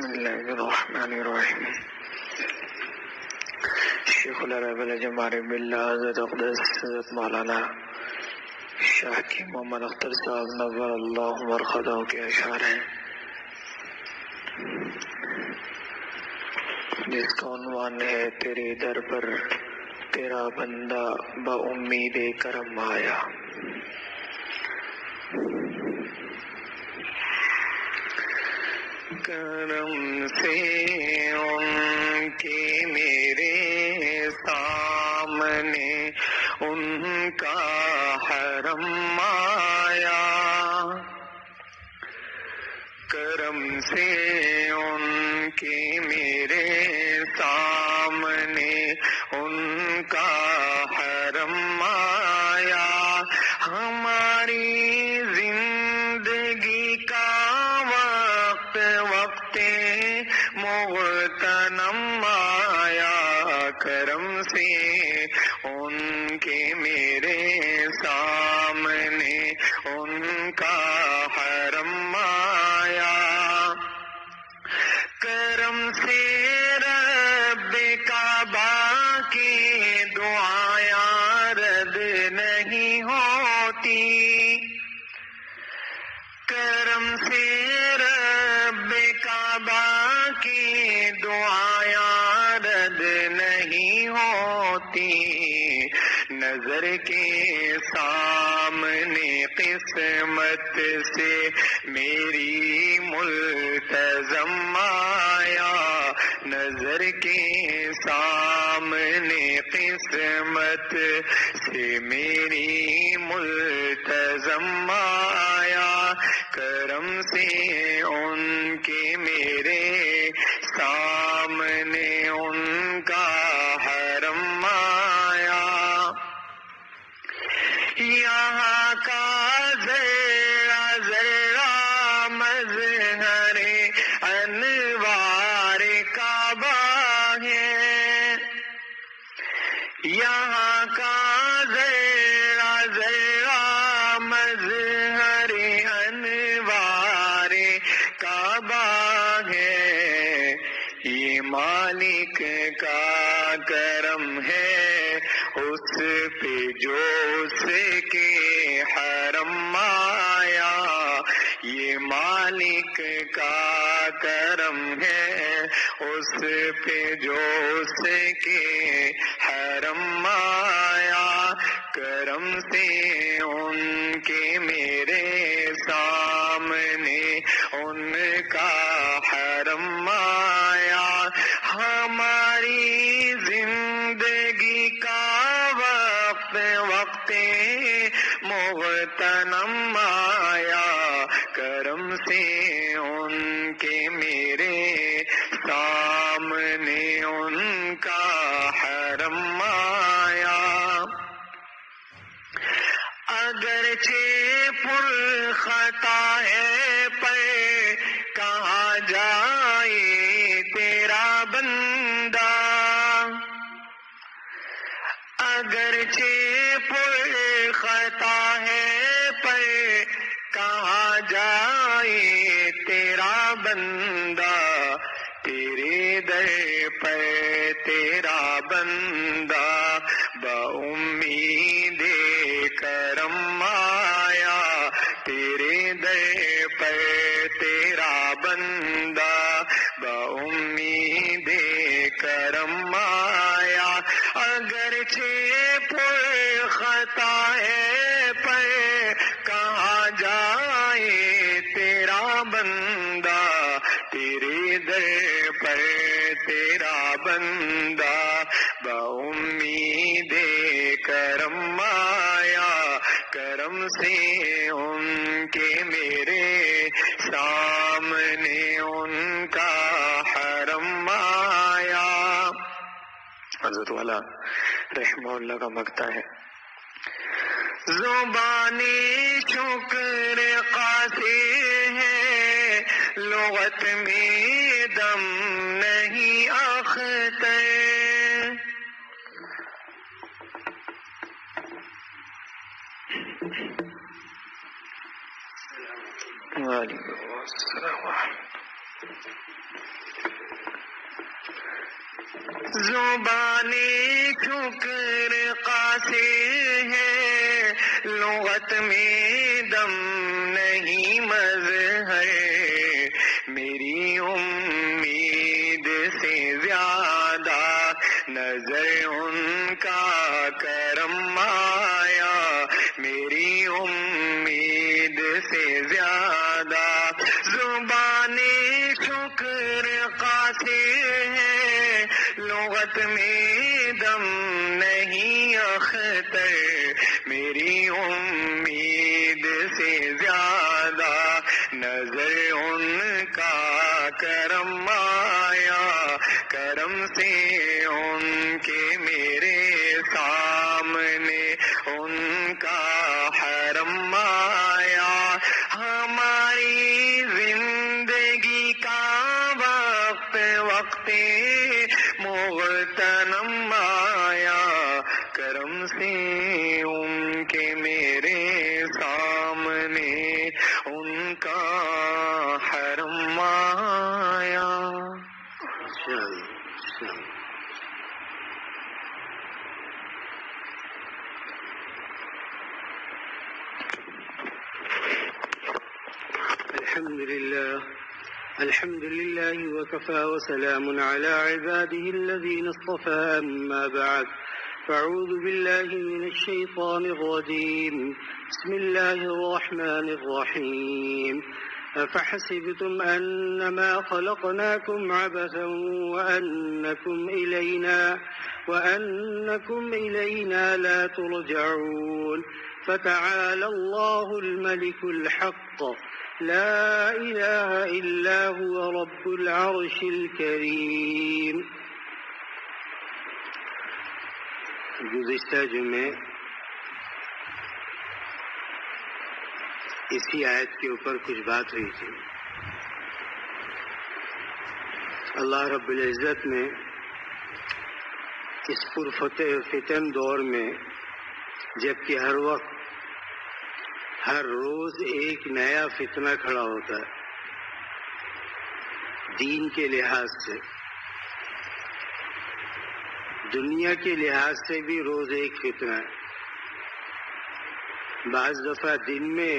الله الرحمن الرحيم. شیخ العرب الجمارِ باللہ حضرت اقدس حضرت مولانا شاہ کی محمد اختر صاحب نور اللہ مرقدہ کے اشعار ہیں جس کا عنوان ہے تیرے در پر تیرا بندہ با امید کرم آیا. کرم سے ان کے میرے سامنے ان کا حرم آیا. کرم سے ان کے میرے سامنے ان کا حرم آیا. ہماری زندگی کا وقت وقت مغتنم آیا. کرم سے ان کے میرے سامنے ان کا حرم آیا. کرم سے رب کعبہ کی دعائیں رد نہیں ہوتی. کرم سے رب کعبہ کی دعائیں رد نہیں ہوتی. نظر کے سامنے قسمت سے میری ملتزم آیا. نظر کے سامنے قسمت سے میری ملتزم آیا. کرم سے ان کے میرے سامنے ان کا حرم آیا. یہاں کا ذرہ ذرہ مظہر انوار کعبہ ہے. یہاں کا ذرہ ذرہ مظہر انوار کعبہ ہے. یہ مالک کا کرم ہے اس پہ جو اس کے حرم آیا. یہ مالک کا کرم ہے اس پہ جو اس کے حرم آیا. کرم سے ان کے میرے سامنے ان کا حرم آیا. ہماری زندگی کا وقت وقت مغتنم آیا. کرم سے ان کے میرے سامنے ان کا حرم آیا. اگرچہ پر خطا ہے پر کہاں جائے تیرا بندہ. اگرچہ پر خطا ہے پر کہاں جائے تیرا بندہ. تیرے در پر تیرا بندہ با امید کرم آیا. تیرے در پر تیرا بندہ با امید کرم آیا. اگرچہ پر خطا ہے پر کہاں جائے تیرا بندہ. تیرے در پر تیرا بندہ با امید کرم آیا. کرم سے ان کے میرے سامنے ان کا حرم آیا. حضرت والا رحمہ اللہ کا مقطع ہے. زبانی شکر قاصر ہے لغت میں دم نہیں اختر. وعلیکم السلام. زبان شکر قاصر ہے، لغت میں دم نہیں مظہر، میری امید سے زیادہ نظر ان کا کرم آیا، میری امید سے زیادہ زبان شکر قاصر ہے، لغت میں دم نہیں اختر، میری امید سے زیادہ نظر ان کا کرم آیا، کرم سے ان کے میرے سامنے ان کا حرم آیا، ہماری زندگی کا وقت وقت مغتنم آیا، کرم سے ان کے میرے سامنے ان کا حرم آیا۔ الحمد لله وكفى وسلام على عباده الذين اصطفى، أما بعد، فأعوذ بالله من الشيطان الرجيم، بسم الله الرحمن الرحيم، أفحسبتم أنما خلقناكم عبثا وأنكم إلينا لا ترجعون، فتعالى الله الملك الحق، لا إله إلا هو رب العرش الكريم۔ گزشتہ جمعے اسی آیت کے اوپر کچھ بات ہوئی تھی۔ اللہ رب العزت نے اس پرفتن دور میں، جبکہ ہر وقت ہر روز ایک نیا فتنہ کھڑا ہوتا ہے، دین کے لحاظ سے، دنیا کے لحاظ سے بھی روز ایک فتنہ ہے۔ بعض دفعہ دن میں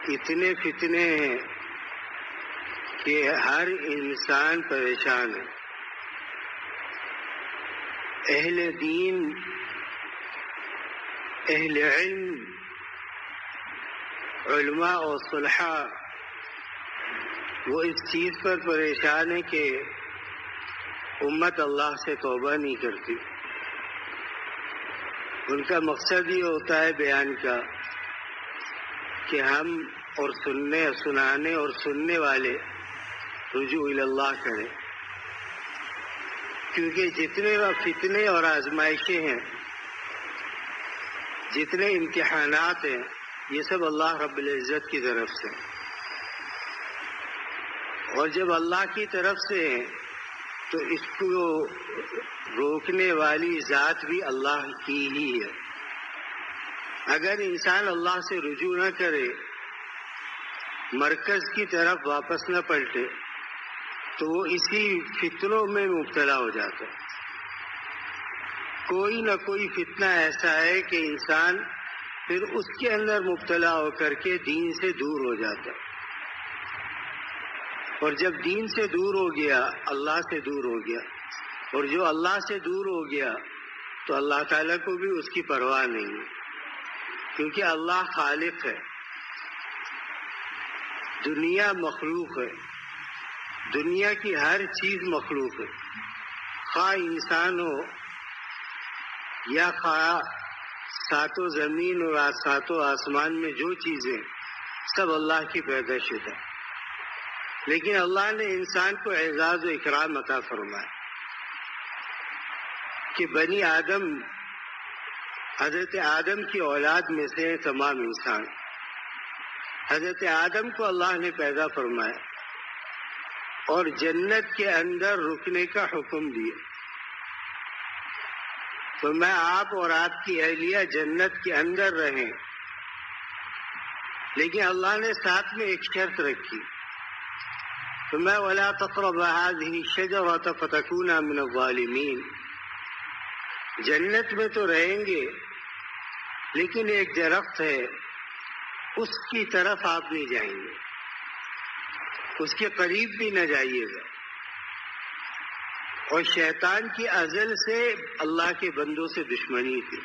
اتنے فتنے ہیں کہ ہر انسان پریشان ہے۔ اہل دین، اہل علم، علماء اور صلحاء وہ اس چیز پر پریشان ہے کہ امت اللہ سے توبہ نہیں کرتی۔ ان کا مقصد یہ ہوتا ہے بیان کا کہ ہم اور سنانے اور سننے والے رجوع اللہ کریں، کیونکہ جتنے فتنے اور آزمائشیں ہیں، جتنے امتحانات ہیں، یہ سب اللہ رب العزت کی طرف سے، اور جب اللہ کی طرف سے ہیں تو اس کو روکنے والی ذات بھی اللہ کی ہی ہے۔ اگر انسان اللہ سے رجوع نہ کرے، مرکز کی طرف واپس نہ پلٹے، تو وہ اسی فتنوں میں مبتلا ہو جاتا ہے۔ کوئی نہ کوئی فتنہ ایسا ہے کہ انسان پھر اس کے اندر مبتلا ہو کر کے دین سے دور ہو جاتا ہے، اور جب دین سے دور ہو گیا اللہ سے دور ہو گیا، اور جو اللہ سے دور ہو گیا تو اللہ تعالیٰ کو بھی اس کی پرواہ نہیں ہے، کیونکہ اللہ خالق ہے، دنیا مخلوق ہے، دنیا کی ہر چیز مخلوق ہے، خواہ انسان ہو یا خواہ ساتوں زمین اور ساتوں آسمان میں جو چیزیں، سب اللہ کی پیدائش ہے۔ لیکن اللہ نے انسان کو اعزاز و اکرام عطا فرمایا کہ بنی آدم، حضرت آدم کی اولاد میں سے تمام انسان، حضرت آدم کو اللہ نے پیدا فرمایا اور جنت کے اندر رکنے کا حکم دیا۔ تو میں آپ اور آپ کی اہلیہ جنت کے اندر رہیں، لیکن اللہ نے ساتھ میں ایک شرط رکھی فرمایا ولا تقربا هذه الشجرة فتكونا من الظالمین، جنت میں تو رہیں گے لیکن ایک درخت ہے اس کی طرف آپ نہیں جائیں گے، اس کے قریب بھی نہ جائیے گا۔ اور شیطان کی ازل سے اللہ کے بندوں سے دشمنی تھی،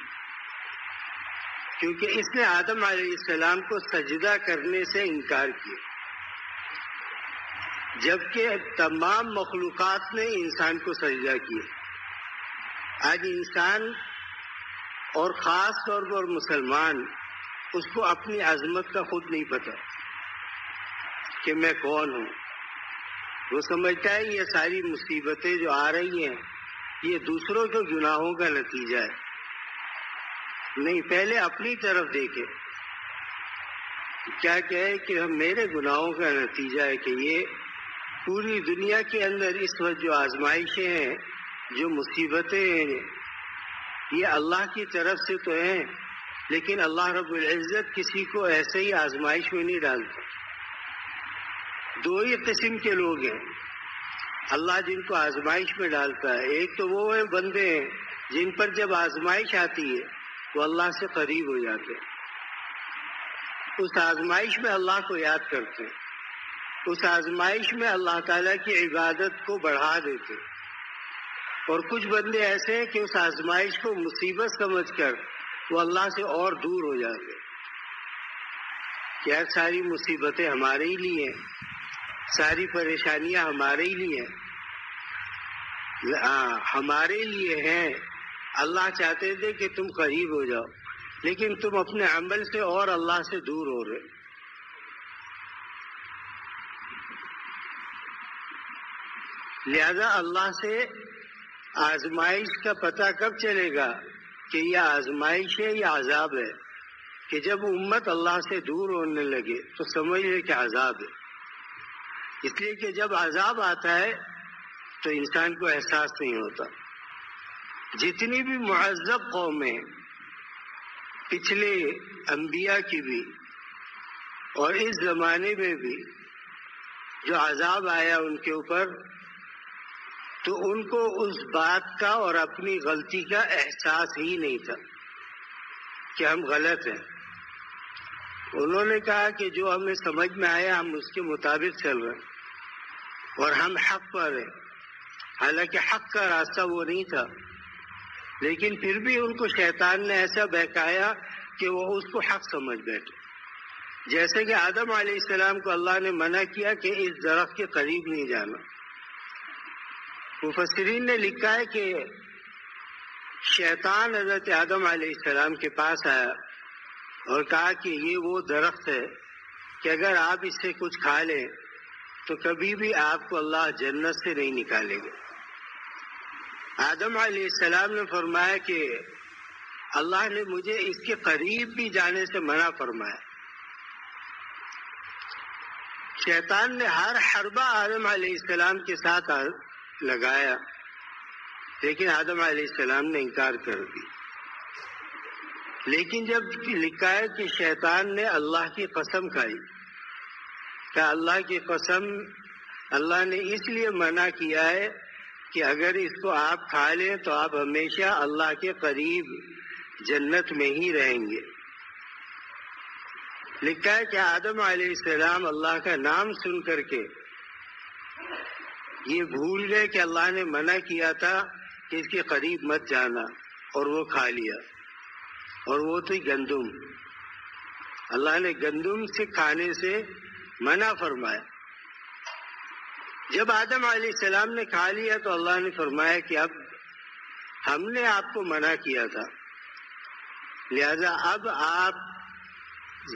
کیونکہ اس نے آدم علیہ السلام کو سجدہ کرنے سے انکار کیا، جبکہ تمام مخلوقات نے انسان کو سجدہ کیا۔ آج انسان اور خاص طور پر مسلمان اس کو اپنی عظمت کا خود نہیں پتا کہ میں کون ہوں۔ وہ سمجھتا ہے یہ ساری مصیبتیں جو آ رہی ہیں یہ دوسروں کے گناہوں کا نتیجہ ہے۔ نہیں، پہلے اپنی طرف دیکھے، کیا کہے کہ میرے گناہوں کا نتیجہ ہے کہ یہ پوری دنیا کے اندر اس وقت جو آزمائشیں ہیں، جو مصیبتیں ہیں، یہ اللہ کی طرف سے تو ہیں، لیکن اللہ رب العزت کسی کو ایسے ہی آزمائش میں نہیں ڈالتا۔ دو ہی قسم کے لوگ ہیں اللہ جن کو آزمائش میں ڈالتا ہے، ایک تو وہ ہیں بندے ہیں جن پر جب آزمائش آتی ہے وہ اللہ سے قریب ہو جاتے ہیں، اس آزمائش میں اللہ کو یاد کرتے ہیں، اس آزمائش میں اللہ تعالیٰ کی عبادت کو بڑھا دیتے ہیں۔ اور کچھ بندے ایسے ہیں کہ اس آزمائش کو مصیبت سمجھ کر وہ اللہ سے اور دور ہو جاتے ہیں۔ کیا ساری مصیبتیں ہمارے ہی لیے ہیں، ساری پریشانیاں ہمارے ہی لیے ہیں؟ ہمارے لیے ہیں۔ اللہ چاہتے تھے کہ تم قریب ہو جاؤ، لیکن تم اپنے عمل سے اور اللہ سے دور ہو رہے۔ لہذا اللہ سے آزمائش کا پتہ کب چلے گا کہ یہ آزمائش ہے یا عذاب ہے؟ کہ جب امت اللہ سے دور ہونے لگے تو سمجھ لے کہ عذاب ہے۔ اس لیے کہ جب عذاب آتا ہے تو انسان کو احساس نہیں ہوتا۔ جتنی بھی معذب قومیں پچھلے انبیاء کی بھی اور اس زمانے میں بھی جو عذاب آیا ان کے اوپر، تو ان کو اس بات کا اور اپنی غلطی کا احساس ہی نہیں تھا کہ ہم غلط ہیں۔ انہوں نے کہا کہ جو ہمیں سمجھ میں آیا ہم اس کے مطابق چل رہے ہیں اور ہم حق پر ہیں، حالانکہ حق کا راستہ وہ نہیں تھا، لیکن پھر بھی ان کو شیطان نے ایسا بہکایا کہ وہ اس کو حق سمجھ بیٹھے۔ جیسے کہ آدم علیہ السلام کو اللہ نے منع کیا کہ اس درخت کے قریب نہیں جانا۔ مفسرین نے لکھا ہے کہ شیطان حضرت آدم علیہ السلام کے پاس آیا اور کہا کہ یہ وہ درخت ہے کہ اگر آپ اس سے کچھ کھا لیں تو کبھی بھی آپ کو اللہ جنت سے نہیں نکالے گا۔ آدم علیہ السلام نے فرمایا کہ اللہ نے مجھے اس کے قریب بھی جانے سے منع فرمایا۔ شیطان نے ہر حربہ آدم علیہ السلام کے ساتھ لگایا، لیکن آدم علیہ السلام نے انکار کر دی۔ لیکن جب لکھا ہے کہ شیطان نے اللہ کی قسم کھائی، کہ اللہ کی قسم اللہ نے اس لیے منع کیا ہے کہ اگر اس کو آپ کھا لیں تو آپ ہمیشہ اللہ کے قریب جنت میں ہی رہیں گے۔ لکھا ہے کہ آدم علیہ السلام اللہ کا نام سن کر کے یہ بھول گئے کہ اللہ نے منع کیا تھا کہ اس کے قریب مت جانا، اور وہ کھا لیا، اور وہ تھی گندم۔ اللہ نے گندم سے کھانے سے منع فرمایا۔ جب آدم علیہ السلام نے کھا لیا تو اللہ نے فرمایا کہ اب ہم نے آپ کو منع کیا تھا، لہذا اب آپ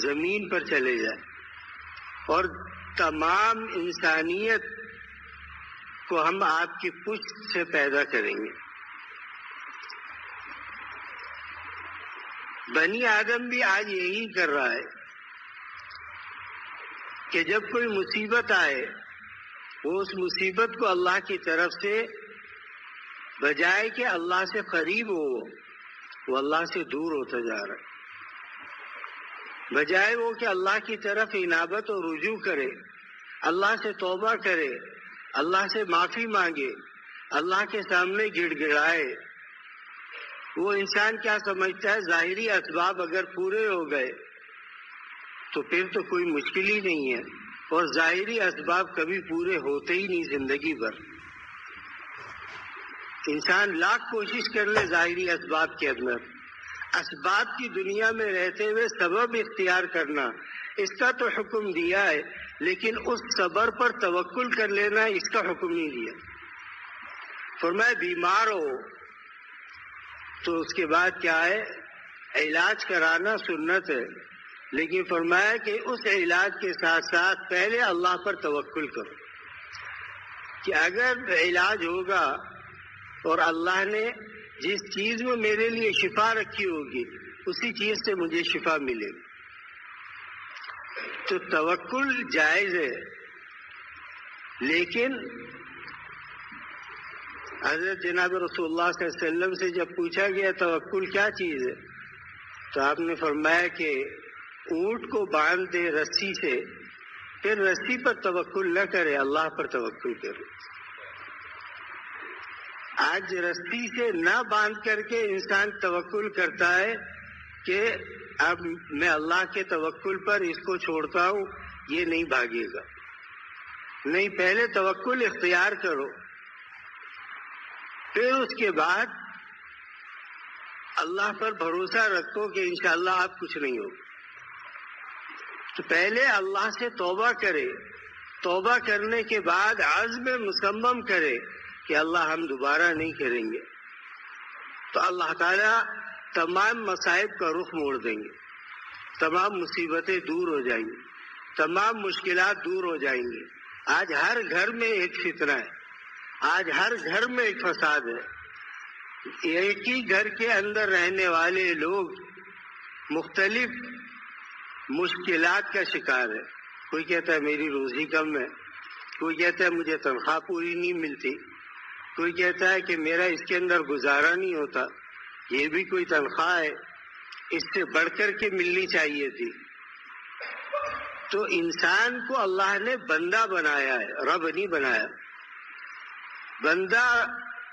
زمین پر چلے جائیں اور تمام انسانیت کو ہم آپ کی پشت سے پیدا کریں گے۔ بنی آدم بھی آج یہی کر رہا ہے کہ جب کوئی مصیبت آئے وہ اس مصیبت کو اللہ کی طرف سے بجائے کہ اللہ سے قریب ہو وہ اللہ سے دور ہوتا جا رہا ہے، بجائے وہ کہ اللہ کی طرف انابت اور رجوع کرے اللہ سے توبہ کرے، اللہ سے معافی مانگے، اللہ کے سامنے گڑ گڑائے، وہ انسان کیا سمجھتا ہے ظاہری اسباب اگر پورے ہو گئے تو پھر تو کوئی مشکل ہی نہیں ہے، اور ظاہری اسباب کبھی پورے ہوتے ہی نہیں زندگی بھر۔ انسان لاکھ کوشش کر لے ظاہری اسباب کے اندر، اسباب کی دنیا میں رہتے ہوئے سبب اختیار کرنا اس کا تو حکم دیا ہے، لیکن اس صبر پر توکل کر لینا اس کا حکم نہیں دیا۔ فرمایا بیمار ہو تو اس کے بعد کیا ہے، علاج کرانا سنت ہے، لیکن فرمایا کہ اس علاج کے ساتھ ساتھ پہلے اللہ پر توکل کرو کہ اگر علاج ہوگا اور اللہ نے جس چیز میں میرے لیے شفا رکھی ہوگی اسی چیز سے مجھے شفا ملے گی، تو توکل جائز ہے۔ لیکن حضرت جناب رسول اللہ صلی اللہ علیہ وسلم سے جب پوچھا گیا توکل کیا چیز ہے تو آپ نے فرمایا کہ اونٹ کو باندھ دے رسی سے، پھر رسی پر توکل نہ کرے، اللہ پر توکل کرے۔ آج رسی سے نہ باندھ کر کے انسان توکل کرتا ہے کہ اب میں اللہ کے توکل پر اس کو چھوڑتا ہوں، یہ نہیں بھاگے گا۔ نہیں، پہلے توکل اختیار کرو، پھر اس کے بعد اللہ پر بھروسہ رکھو کہ انشاءاللہ آپ کچھ نہیں ہوگا۔ تو پہلے اللہ سے توبہ کرے، توبہ کرنے کے بعد عزم مصمم کرے کہ اللہ ہم دوبارہ نہیں کریں گے، تو اللہ تعالیٰ تمام مصائب کا رخ موڑ دیں گے، تمام مصیبتیں دور ہو جائیں گی، تمام مشکلات دور ہو جائیں گی۔ آج ہر گھر میں ایک فتنہ ہے، آج ہر گھر میں ایک فساد ہے، ایک ہی گھر کے اندر رہنے والے لوگ مختلف مشکلات کا شکار ہے۔ کوئی کہتا ہے میری روزی کم ہے، کوئی کہتا ہے مجھے تنخواہ پوری نہیں ملتی، کوئی کہتا ہے کہ میرا اس کے اندر گزارا نہیں ہوتا، یہ بھی کوئی تنخواہ ہے، اس سے بڑھ کر کے ملنی چاہیے تھی۔ تو انسان کو اللہ نے بندہ بنایا ہے، رب نہیں بنایا۔ بندہ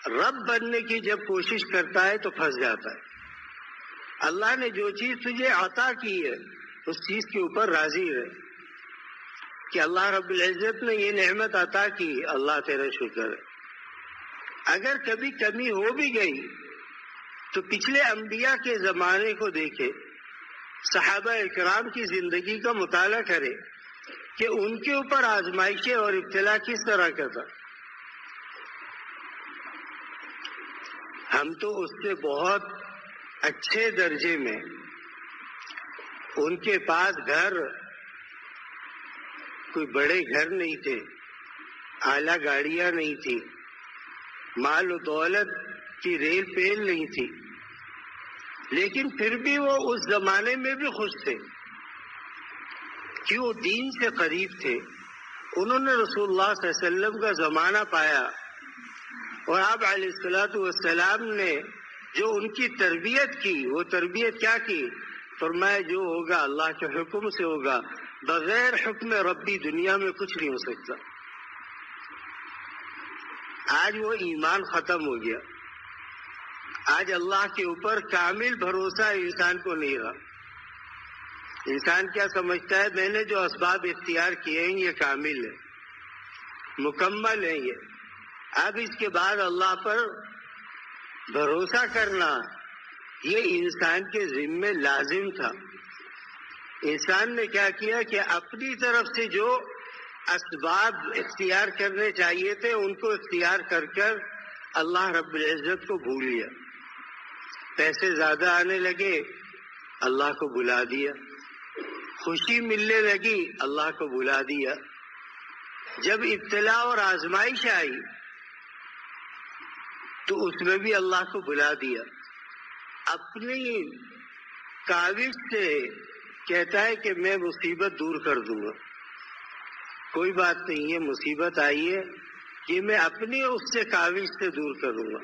رب بننے کی جب کوشش کرتا ہے تو پھنس جاتا ہے۔ اللہ نے جو چیز تجھے عطا کی ہے اس چیز کے اوپر راضی رہے کہ اللہ رب العزت نے یہ نعمت عطا کی، اللہ تیرا شکر ہے۔ اگر کبھی کمی ہو بھی گئی تو پچھلے انبیاء کے زمانے کو دیکھے، صحابہ اکرام کی زندگی کا مطالعہ کرے کہ ان کے اوپر آزمائشیں اور ابتلا کس طرح کا تھا۔ ہم تو اس سے بہت اچھے درجے میں، ان کے پاس گھر کوئی بڑے گھر نہیں تھے، اعلیٰ گاڑیاں نہیں تھی، مال و دولت کی ریل پیل نہیں تھی، لیکن پھر بھی وہ اس زمانے میں بھی خوش تھے کہ وہ دین سے قریب تھے۔ انہوں نے رسول اللہ صلی اللہ علیہ وسلم کا زمانہ پایا، اور آپ علیہ الصلوۃ والسلام نے جو ان کی تربیت کی، وہ تربیت کیا کی؟ فرمایا جو ہوگا اللہ کے حکم سے ہوگا، بغیر حکم ربی دنیا میں کچھ نہیں ہو سکتا۔ آج وہ ایمان ختم ہو گیا، آج اللہ کے اوپر کامل بھروسہ انسان کو نہیں رہا۔ انسان کیا سمجھتا ہے میں نے جو اسباب اختیار کیے ہیں یہ کامل ہے، مکمل ہے یہ، اب اس کے بعد اللہ پر بھروسہ کرنا یہ انسان کے ذمے لازم تھا۔ انسان نے کیا کیا کہ اپنی طرف سے جو اسباب اختیار کرنے چاہیے تھے ان کو اختیار کر کر اللہ رب العزت کو بھول گیا۔ پیسے زیادہ آنے لگے، اللہ کو بلا دیا، خوشی ملنے لگی، اللہ کو بلا دیا۔ جب ابتلا اور آزمائش آئی تو اس میں بھی اللہ کو بلا دیا۔ اپنی کاوش سے کہتا ہے کہ میں مصیبت دور کر دوں گا، کوئی بات نہیں ہے، مصیبت آئی ہے کہ میں اپنی اس سے کاوش سے دور کروں گا۔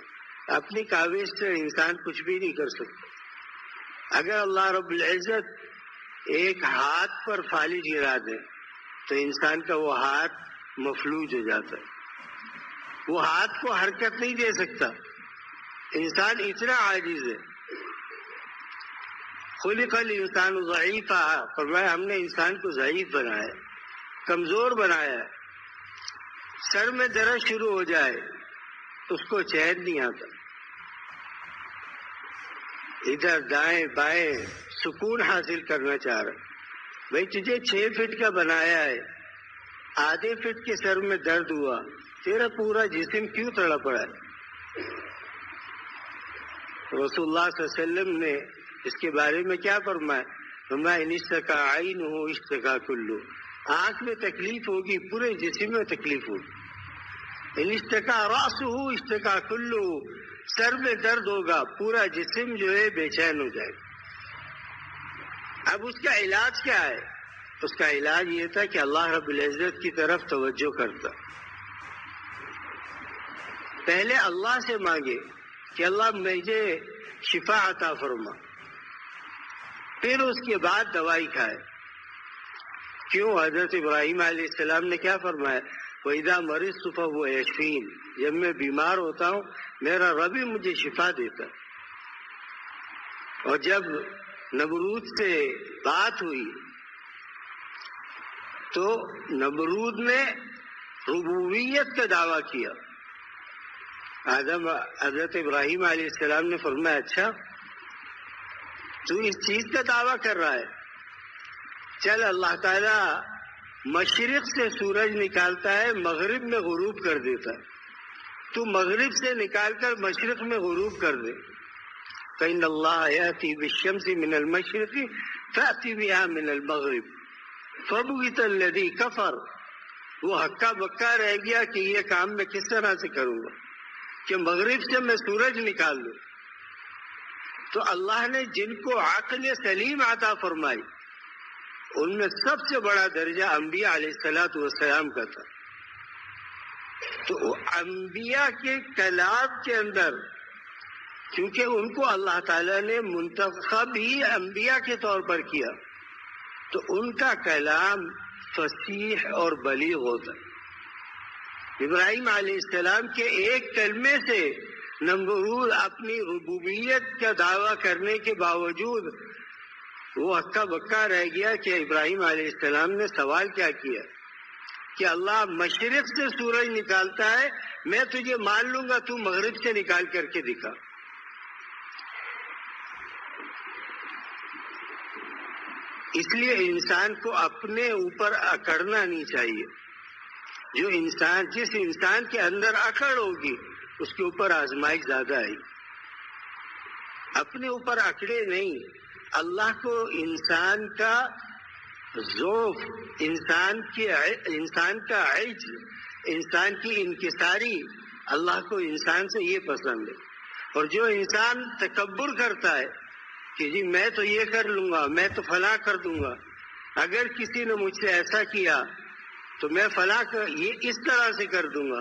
اپنی کاوش سے انسان کچھ بھی نہیں کر سکتا۔ اگر اللہ رب العزت ایک ہاتھ پر فالج گرا دے، تو انسان کا وہ ہاتھ مفلوج ہو جاتا ہے، وہ ہاتھ کو حرکت نہیں دے سکتا. انسان اتنا عاجز ہے. خلق الانسان ضعیفا، فرمایا ہم نے انسان کو ضعیف بنایا ہے، کمزور بنایا ہے. سر میں درد شروع ہو جائے اس کو چین نہیں آتا، ادھر دائیں بائیں سکون حاصل کرنا چاہ رہا. بھائی تجھے 6 فٹ کا بنایا ہے، آدھے فٹ کے سر میں درد ہوا، تیرا پورا جسم کیوں تڑا پڑا ہے؟ رسول اللہ صلی اللہ علیہ وسلم نے اس کے بارے میں کیا فرمایا؟ فرمایا ان اشتکا عینہ اشتکا کلہ، آنکھ میں تکلیف ہوگی پورے جسم میں تکلیف ہوگی. ان اشتکا رأسہ اشتکا کلہ، سر میں درد ہوگا پورا جسم جو ہے بے چین ہو جائے گا. اب اس کا علاج کیا ہے؟ اس کا علاج یہ تھا کہ اللہ رب العزت کی طرف توجہ کرتا، پہلے اللہ سے مانگے کہ اللہ مجھے شفا عطا فرما، پھر اس کے بعد دوائی کھائے. کیوں؟ حضرت ابراہیم علیہ السلام نے کیا فرمایا؟ وَإِذَا مَرِضْتُ فَهُوَ يَشْفِينِ، جب میں بیمار ہوتا ہوں میرا رب ہی مجھے شفا دیتا. اور جب نمرود سے بات ہوئی تو نمرود نے ربوبیت کا دعویٰ کیا. حضرت ابراہیم علیہ السلام نے فرمایا اچھا تو اس چیز کا دعویٰ کر رہا ہے، چل اللہ تعالیٰ مشرق سے سورج نکالتا ہے مغرب میں غروب کر دیتا ہے، تو مغرب سے نکال کر مشرق میں غروب کر دے. فإن اللہ یأتی بالشمس من المشرق فأتی بها من المغرب فبہت الذی کفر. وہ ہکا بکا رہ گیا کہ یہ کام میں کس طرح سے کروں گا کہ مغرب سے میں سورج نکال دوں. تو اللہ نے جن کو عقل سلیم عطا فرمائی ان میں سب سے بڑا درجہ انبیاء علیہ الصلوۃ والسلام کا تھا. تو انبیاء کے کلام کے اندر کیونکہ ان کو اللہ تعالیٰ نے منتخب ہی انبیاء کے طور پر کیا تو ان کا کلام فصیح اور بلیغ ہوتا ہے. ابراہیم علیہ السلام کے ایک کلمے سے نمرود اپنی ربوبیت کا دعویٰ کرنے کے باوجود وہ ہکا بکا رہ گیا کہ ابراہیم علیہ السلام نے سوال کیا کیا کہ اللہ مشرق سے سورج نکالتا ہے، میں تجھے مان لوں گا، تو مغرب سے نکال کر کے دکھا. اس لیے انسان کو اپنے اوپر اکڑنا نہیں چاہیے. جس انسان کے اندر اکڑ ہوگی اس کے اوپر آزمائش زیادہ آئی. اپنے اوپر اکڑے نہیں، اللہ کو انسان کا ذوف، انسان کا عجز، انسان کی انکساری، اللہ کو انسان سے یہ پسند ہے. اور جو انسان تکبر کرتا ہے کہ جی میں تو یہ کر لوں گا، میں تو فلاں کر دوں گا، اگر کسی نے مجھ سے ایسا کیا تو میں فلاں یہ اس طرح سے کر دوں گا،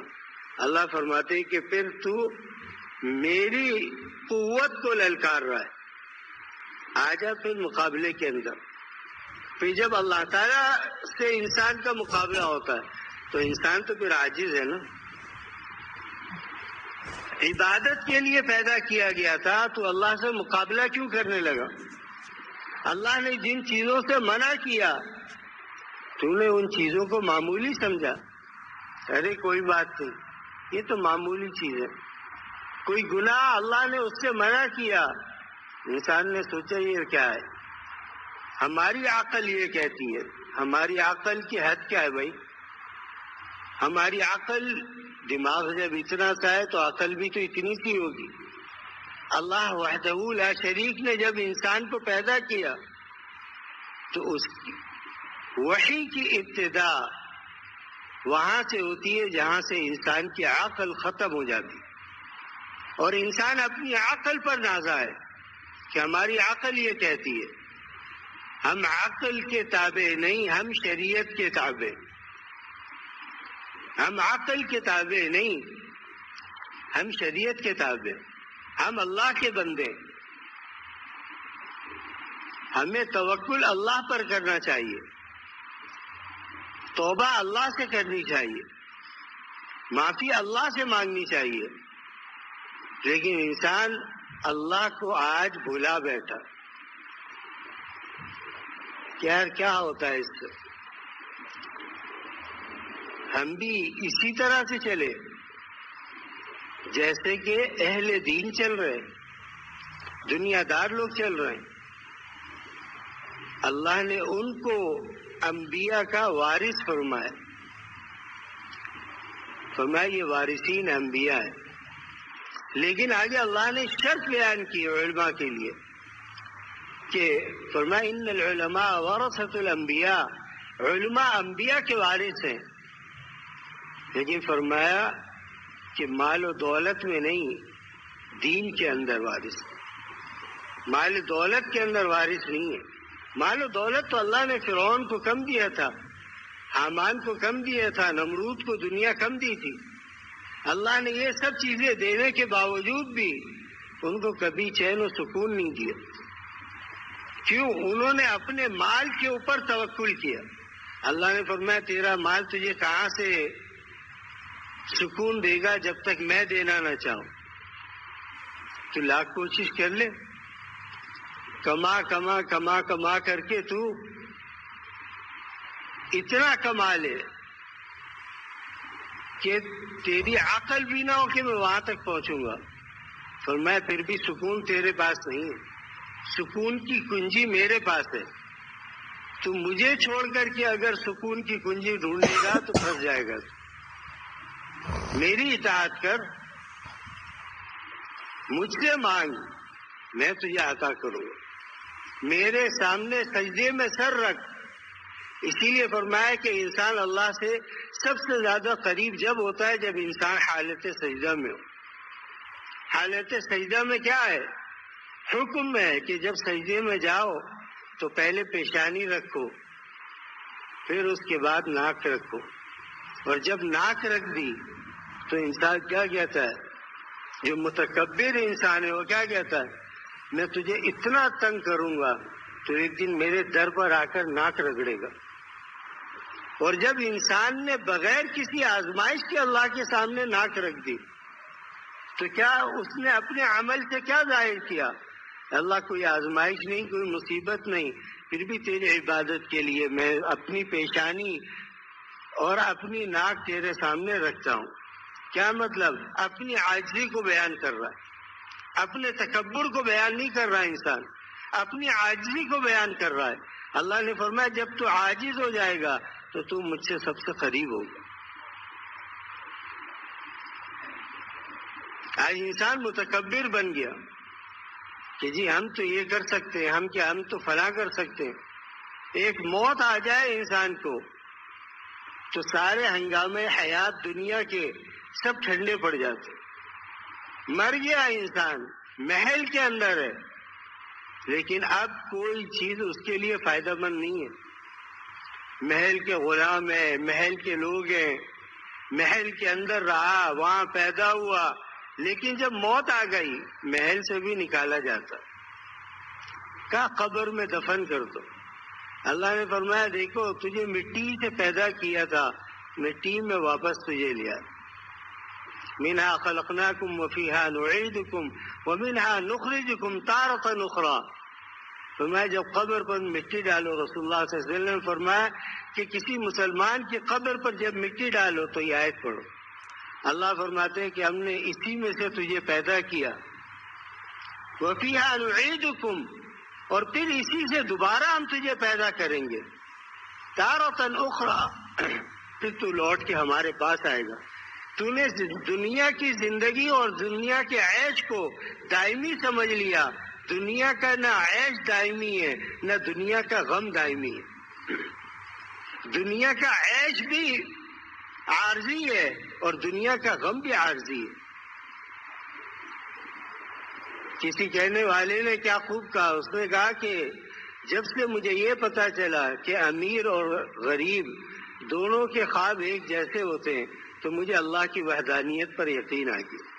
اللہ فرماتے ہیں کہ پھر تو میری قوت کو للکار رہا ہے. آجا پھر مقابلے کے اندر. پھر جب اللہ تعالیٰ سے انسان کا مقابلہ ہوتا ہے تو انسان تو پھر عاجز ہے نا. عبادت کے لیے پیدا کیا گیا تھا تو اللہ سے مقابلہ کیوں کرنے لگا؟ اللہ نے جن چیزوں سے منع کیا تو نے ان چیزوں کو معمولی سمجھا. ارے کوئی بات نہیں، یہ تو معمولی چیز ہے. کوئی گناہ اللہ نے اس سے منع کیا، انسان نے سوچا یہ کیا ہے، ہماری عقل یہ کہتی ہے. ہماری عقل کی حد کیا ہے بھائی؟ ہماری عقل، دماغ جب اتنا سا ہے تو عقل بھی تو اتنی سی ہوگی. اللہ وحدہ لا شریک نے جب انسان کو پیدا کیا تو اس کی وحی کی ابتدا وہاں سے ہوتی ہے جہاں سے انسان کی عقل ختم ہو جاتی ہے. اور انسان اپنی عقل پر نازا ہے کہ ہماری عقل یہ کہتی ہے. ہم عقل کے تابع نہیں، ہم شریعت کے تابع. ہم عقل کے تابع نہیں، ہم شریعت کے تابع. ہم اللہ کے بندے. ہمیں توکل اللہ پر کرنا چاہیے. توبہ اللہ سے کرنی چاہیے، معافی اللہ سے مانگنی چاہیے، لیکن انسان اللہ کو آج بھلا بیٹھا۔ کیا ہوتا ہے اس سے؟ ہم بھی اسی طرح سے چلے جیسے کہ اہل دین چل رہے، دنیا دار لوگ چل رہے ہیں۔ اللہ نے ان کو انبیاء کا وارث فرمایا، یہ وارثین انبیاء ہے۔ لیکن آگے اللہ نے شرط بیان کی علماء کے لیے کہ فرمایا ان العلماء ورثۃ الانبیاء، علماء انبیاء کے وارث ہیں، لیکن فرمایا کہ مال و دولت میں نہیں، دین کے اندر وارث۔ مال و دولت کے اندر وارث نہیں ہے۔ مال و دولت تو اللہ نے فرعون کو کم دیا تھا، حامان کو کم دیا تھا، نمرود کو دنیا کم دی تھی۔ اللہ نے یہ سب چیزیں دینے کے باوجود بھی ان کو کبھی چین و سکون نہیں دیا۔ کیوں؟ انہوں نے اپنے مال کے اوپر توکل کیا۔ اللہ نے فرمایا تیرا مال تجھے کہاں سے سکون دے گا جب تک میں دینا نہ چاہوں؟ تو لاکھ کوشش کر لے، کما کما کما کما کر کے تو اتنا کما لے کہ تیری عقل بھی نہ ہو کہ میں وہاں تک پہنچوں گا۔ فرمایا پھر بھی سکون تیرے پاس نہیں ہے، سکون کی کنجی میرے پاس ہے۔ تو مجھے چھوڑ کر کے اگر سکون کی کنجی ڈھونڈے گا تو پھنس جائے گا۔ میری اطاعت کر، مجھ سے مانگ، میں تجھے عطا کروں گا۔ میرے سامنے سجدے میں سر رکھ۔ اسی لیے فرمایا کہ انسان اللہ سے سب سے زیادہ قریب جب ہوتا ہے جب انسان حالت سجدہ میں ہو۔ حالت سجدہ میں کیا ہے؟ حکم ہے کہ جب سجدے میں جاؤ تو پہلے پیشانی رکھو، پھر اس کے بعد ناک رکھو، اور جب ناک رکھ دی تو انسان کیا کہتا ہے؟ جو متکبر انسان ہے وہ کیا کہتا ہے؟ میں تجھے اتنا تنگ کروں گا تو ایک دن میرے در پر آ کر ناک رگڑے گا۔ اور جب انسان نے بغیر کسی آزمائش کے اللہ کے سامنے ناک رکھ دی تو کیا اس نے اپنے عمل سے کیا ظاہر کیا؟ اللہ کوئی آزمائش نہیں، کوئی مصیبت نہیں، پھر بھی تیری عبادت کے لیے میں اپنی پیشانی اور اپنی ناک تیرے سامنے رکھتا ہوں۔ کیا مطلب؟ اپنی عاجزی کو بیان کر رہا ہے، اپنے تکبر کو بیان نہیں کر رہا انسان، اپنی عاجزی کو بیان کر رہا ہے۔ اللہ نے فرمایا جب تو عاجز ہو جائے گا تو تو مجھ سے سب سے قریب ہوگا۔ آج انسان متکبر بن گیا کہ جی ہم تو یہ کر سکتے ہیں، ہم تو فلاں کر سکتے ہیں۔ ایک موت آ جائے انسان کو تو سارے ہنگامے حیات دنیا کے سب ٹھنڈے پڑ جاتے۔ مر گیا انسان، محل کے اندر ہے، لیکن اب کوئی چیز اس کے لیے فائدہ مند نہیں ہے۔ محل کے غلام ہیں، محل کے لوگ ہیں، محل کے اندر رہا، وہاں پیدا ہوا، لیکن جب موت آ گئی محل سے بھی نکالا جاتا، کہا قبر میں دفن کر دو۔ اللہ نے فرمایا دیکھو تجھے مٹی سے پیدا کیا تھا، مٹی میں واپس تجھے لیا۔ منها خلقناکم وفیہا نعیدکم ومنها نخرجکم تارۃ اخری۔ فرمایا جب قبر پر مٹی ڈالو، رسول اللہ صلی اللہ علیہ وسلم نے فرمایا کہ کسی مسلمان کی قبر پر جب مٹی ڈالو تو یہ آیت پڑھو۔ اللہ فرماتے ہیں کہ ہم نے اسی میں سے تجھے پیدا کیا، وفیہا نعیدکم، اور پھر اسی سے دوبارہ ہم تجھے پیدا کریں گے، تارۃ اخری، پھر تو لوٹ کے ہمارے پاس آئے گا۔ تو نے دنیا کی زندگی اور دنیا کے عیش کو دائمی سمجھ لیا۔ دنیا کا نہ عیش دائمی ہے نہ دنیا کا غم دائمی ہے۔ دنیا کا عیش بھی عارضی ہے اور دنیا کا غم بھی عارضی ہے۔ کسی کہنے والے نے کیا خوب کہا، اس نے کہا کہ جب سے مجھے یہ پتا چلا کہ امیر اور غریب دونوں کے خواب ایک جیسے ہوتے ہیں تو مجھے اللہ کی وحدانیت پر یقین آ گیا۔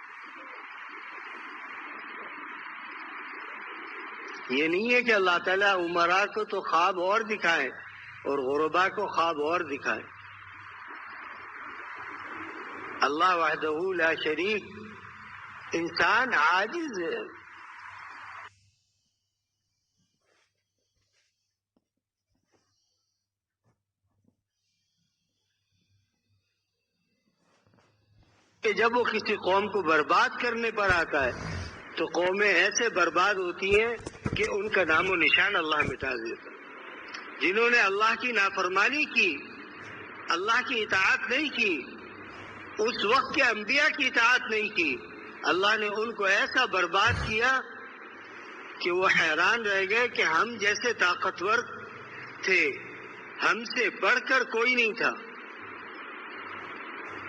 یہ نہیں ہے کہ اللہ تعالیٰ عمراء کو تو خواب اور دکھائے اور غرباء کو خواب اور دکھائے۔ اللہ وحدہ لا شریک، انسان عاجز ہے۔ کہ جب وہ کسی قوم کو برباد کرنے پر آتا ہے تو قومیں ایسے برباد ہوتی ہیں کہ ان کا نام و نشان اللہ مٹا دیتا ہے۔ جنہوں نے اللہ کی نافرمانی کی، اللہ کی اطاعت نہیں کی، اس وقت کے انبیاء کی اطاعت نہیں کی، اللہ نے ان کو ایسا برباد کیا کہ وہ حیران رہ گئے کہ ہم جیسے طاقتور تھے، ہم سے بڑھ کر کوئی نہیں تھا۔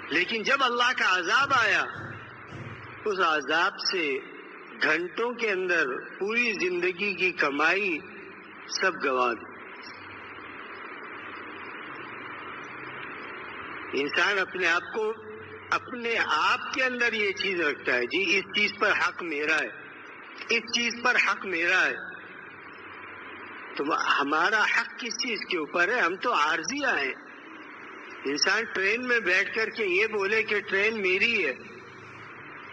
لیکن جب اللہ کا عذاب آیا، اس عذاب سے گھنٹوں کے اندر پوری زندگی کی کمائی سب گوا دی۔ انسان اپنے آپ کے اندر یہ چیز رکھتا ہے، جی اس چیز پر حق میرا ہے، اس چیز پر حق میرا ہے۔ تو ہمارا حق کس چیز کے اوپر ہے؟ ہم تو عارضیہ ہیں۔ انسان ٹرین میں بیٹھ کر کے یہ بولے کہ ٹرین میری ہے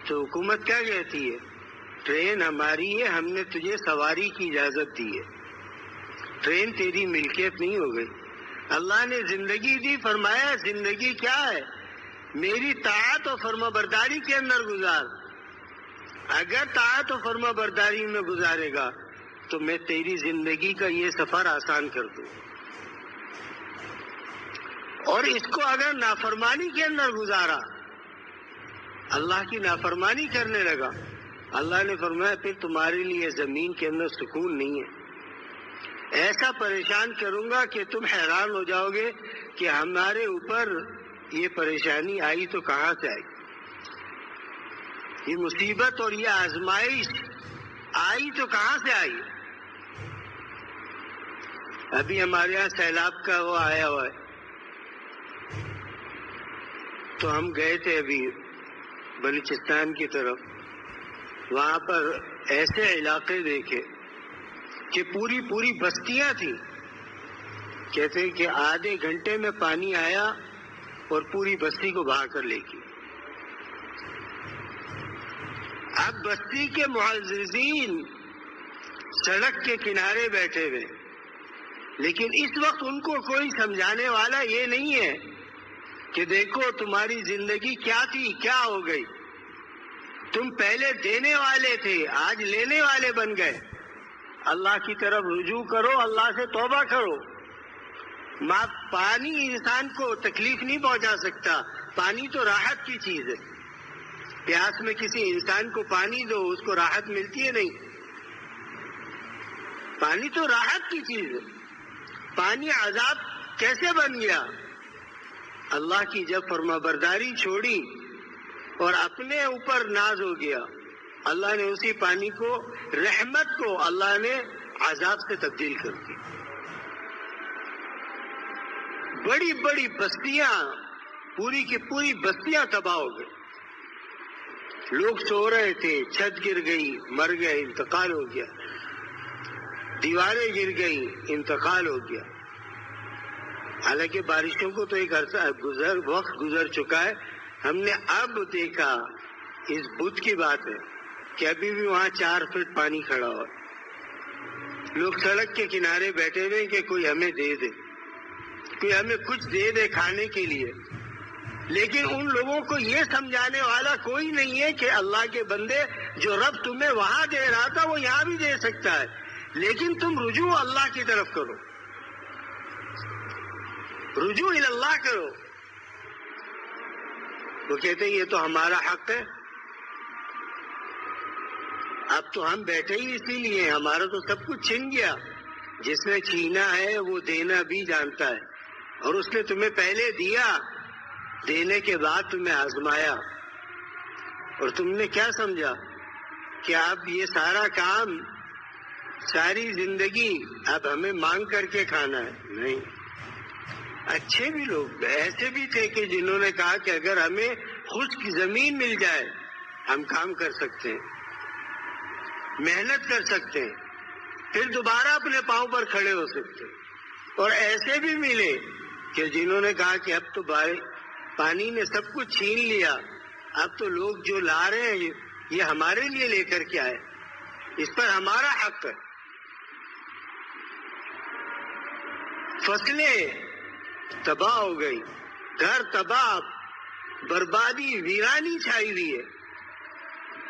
تو حکومت کیا کہتی ہے؟ ٹرین ہماری ہے، ہم نے تجھے سواری کی اجازت دی ہے، ٹرین تیری ملکیت نہیں ہو گئی۔ اللہ نے زندگی دی، فرمایا زندگی کیا ہے؟ میری طاعت و فرما برداری کے اندر گزار۔ اگر طاعت و فرما برداری میں گزارے گا تو میں تیری زندگی کا یہ سفر آسان کر دوں، اور اس کو اگر نافرمانی کے اندر گزارا، اللہ کی نافرمانی کرنے لگا، اللہ نے فرمایا پھر تمہارے لیے زمین کے اندر سکون نہیں ہے۔ ایسا پریشان کروں گا کہ تم حیران ہو جاؤ گے کہ ہمارے اوپر یہ پریشانی آئی تو کہاں سے آئی، یہ مصیبت اور یہ آزمائش آئی تو کہاں سے آئی۔ ابھی ہمارے یہاں سیلاب کا وہ آیا ہوا ہے، تو ہم گئے تھے ابھی بلوچستان کی طرف، وہاں پر ایسے علاقے دیکھے کہ پوری بستیاں تھیں، کہتے کہ آدھے گھنٹے میں پانی آیا اور پوری بستی کو بہا کر لے گئی۔ اب بستی کے معززین سڑک کے کنارے بیٹھے ہوئے، لیکن اس وقت ان کو کوئی سمجھانے والا یہ نہیں ہے کہ دیکھو تمہاری زندگی کیا تھی، کیا ہو گئی، تم پہلے دینے والے تھے، آج لینے والے بن گئے۔ اللہ کی طرف رجوع کرو، اللہ سے توبہ کرو۔ پانی انسان کو تکلیف نہیں پہنچا سکتا، پانی تو راحت کی چیز ہے۔ پیاس میں کسی انسان کو پانی دو، اس کو راحت ملتی ہے؟ نہیں، پانی تو راحت کی چیز ہے۔ پانی عذاب کیسے بن گیا؟ اللہ کی جب فرما برداری چھوڑی اور اپنے اوپر ناز ہو گیا، اللہ نے اسی پانی کو، رحمت کو اللہ نے عذاب سے تبدیل کر دی۔ بڑی بڑی بستیاں، پوری کی پوری بستیاں تباہ ہو گئی۔ لوگ سو رہے تھے، چھت گر گئی، مر گئے، انتقال ہو گیا، دیواریں گر گئی، انتقال ہو گیا۔ حالانکہ بارشوں کو تو ایک عرصہ وقت گزر چکا ہے، ہم نے اب دیکھا، اس بدھ کی بات ہے کہ ابھی بھی وہاں 4 فٹ پانی کھڑا ہوا، لوگ سڑک کے کنارے بیٹھے ہوئے کہ کوئی ہمیں دے دے، کوئی ہمیں کچھ دے دے کھانے کے لیے۔ لیکن ان لوگوں کو یہ سمجھانے والا کوئی نہیں ہے کہ اللہ کے بندے، جو رب تمہیں وہاں دے رہا تھا وہ یہاں بھی دے سکتا ہے، لیکن تم رجوع اللہ کی طرف کرو، رجوع اللہ کرو۔ وہ کہتے ہیں یہ تو ہمارا حق ہے، اب تو ہم بیٹھے ہی اسی لیے، ہمارا تو سب کچھ چھن گیا۔ جس نے چھینا ہے وہ دینا بھی جانتا ہے، اور اس نے تمہیں پہلے دیا، دینے کے بعد تمہیں آزمایا، اور تم نے کیا سمجھا کہ اب یہ سارا کام، ساری زندگی اب ہمیں مانگ کر کے کھانا ہے؟ نہیں۔ اچھے بھی لوگ ایسے بھی تھے کہ جنہوں نے کہا کہ اگر ہمیں خشک زمین مل جائے ہم کام کر سکتے ہیں، محنت کر سکتے ہیں، پھر دوبارہ اپنے پاؤں پر کھڑے ہو سکتے ہیں۔ اور ایسے بھی ملے کہ جنہوں نے کہا کہ اب تو پانی نے سب کچھ چھین لیا، اب تو لوگ جو لا رہے ہیں یہ ہمارے لیے لے کر کے آئے، اس پر ہمارا حق ہے۔ فصلیں تباہ ہو گئی، گھر تباہ، بربادی، ویرانی چھائی ہوئی ہے۔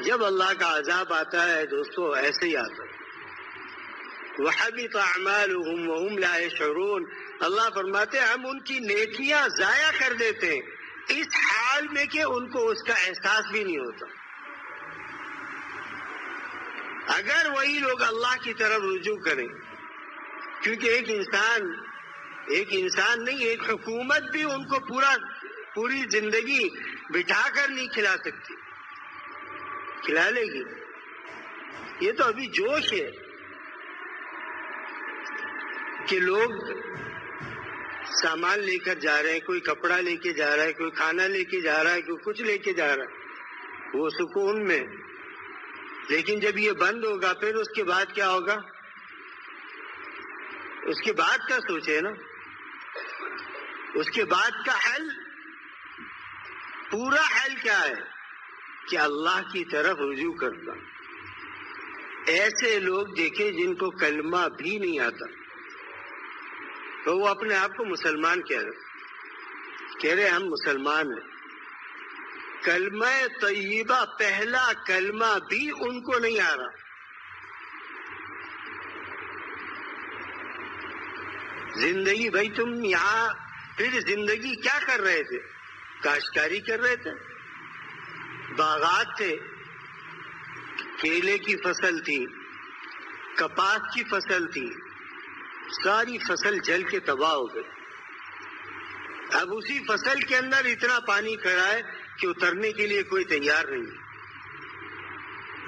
جب اللہ کا عذاب آتا ہے دوستو ایسے ہی آتا ہے۔ وَحَبِطَ أَعْمَالُهُمْ وَهُمْ لَا يَشْعُرُونَ، اللہ فرماتے ہیں ہم ان کی نیکیاں ضائع کر دیتے ہیں اس حال میں کہ ان کو اس کا احساس بھی نہیں ہوتا۔ اگر وہی لوگ اللہ کی طرف رجوع کریں، کیونکہ ایک انسان نہیں، ایک حکومت بھی ان کو پوری زندگی بٹھا کر نہیں کھلا سکتی، کھلا لے گی؟ یہ تو ابھی جوش ہے کہ لوگ سامان لے کر جا رہے ہیں، کوئی کپڑا لے کے جا رہا ہے، کوئی کھانا لے کے جا رہا ہے، کوئی کچھ لے کے جا رہا ہے، وہ سکون میں۔ لیکن جب یہ بند ہوگا پھر اس کے بعد کیا ہوگا؟ اس کے بعد کا سوچے نا، اس کے بعد کا حل، پورا حل کیا ہے کہ اللہ کی طرف رجوع کرنا۔ ایسے لوگ دیکھیں جن کو کلمہ بھی نہیں آتا تو وہ اپنے آپ کو مسلمان کہہ رہے ہم مسلمان ہیں، کلمہ طیبہ پہلا کلمہ بھی ان کو نہیں آ رہا۔ زندگی بھائی تم یہاں پھر زندگی کیا کر رہے تھے؟ کاشتکاری کر رہے تھے، باغات تھے، کیلے کی فصل تھی، کپاس کی فصل تھی، ساری فصل جل کے تباہ ہو گئی۔ اب اسی فصل کے اندر اتنا پانی کھڑا ہے کہ اترنے کے لیے کوئی تیار نہیں۔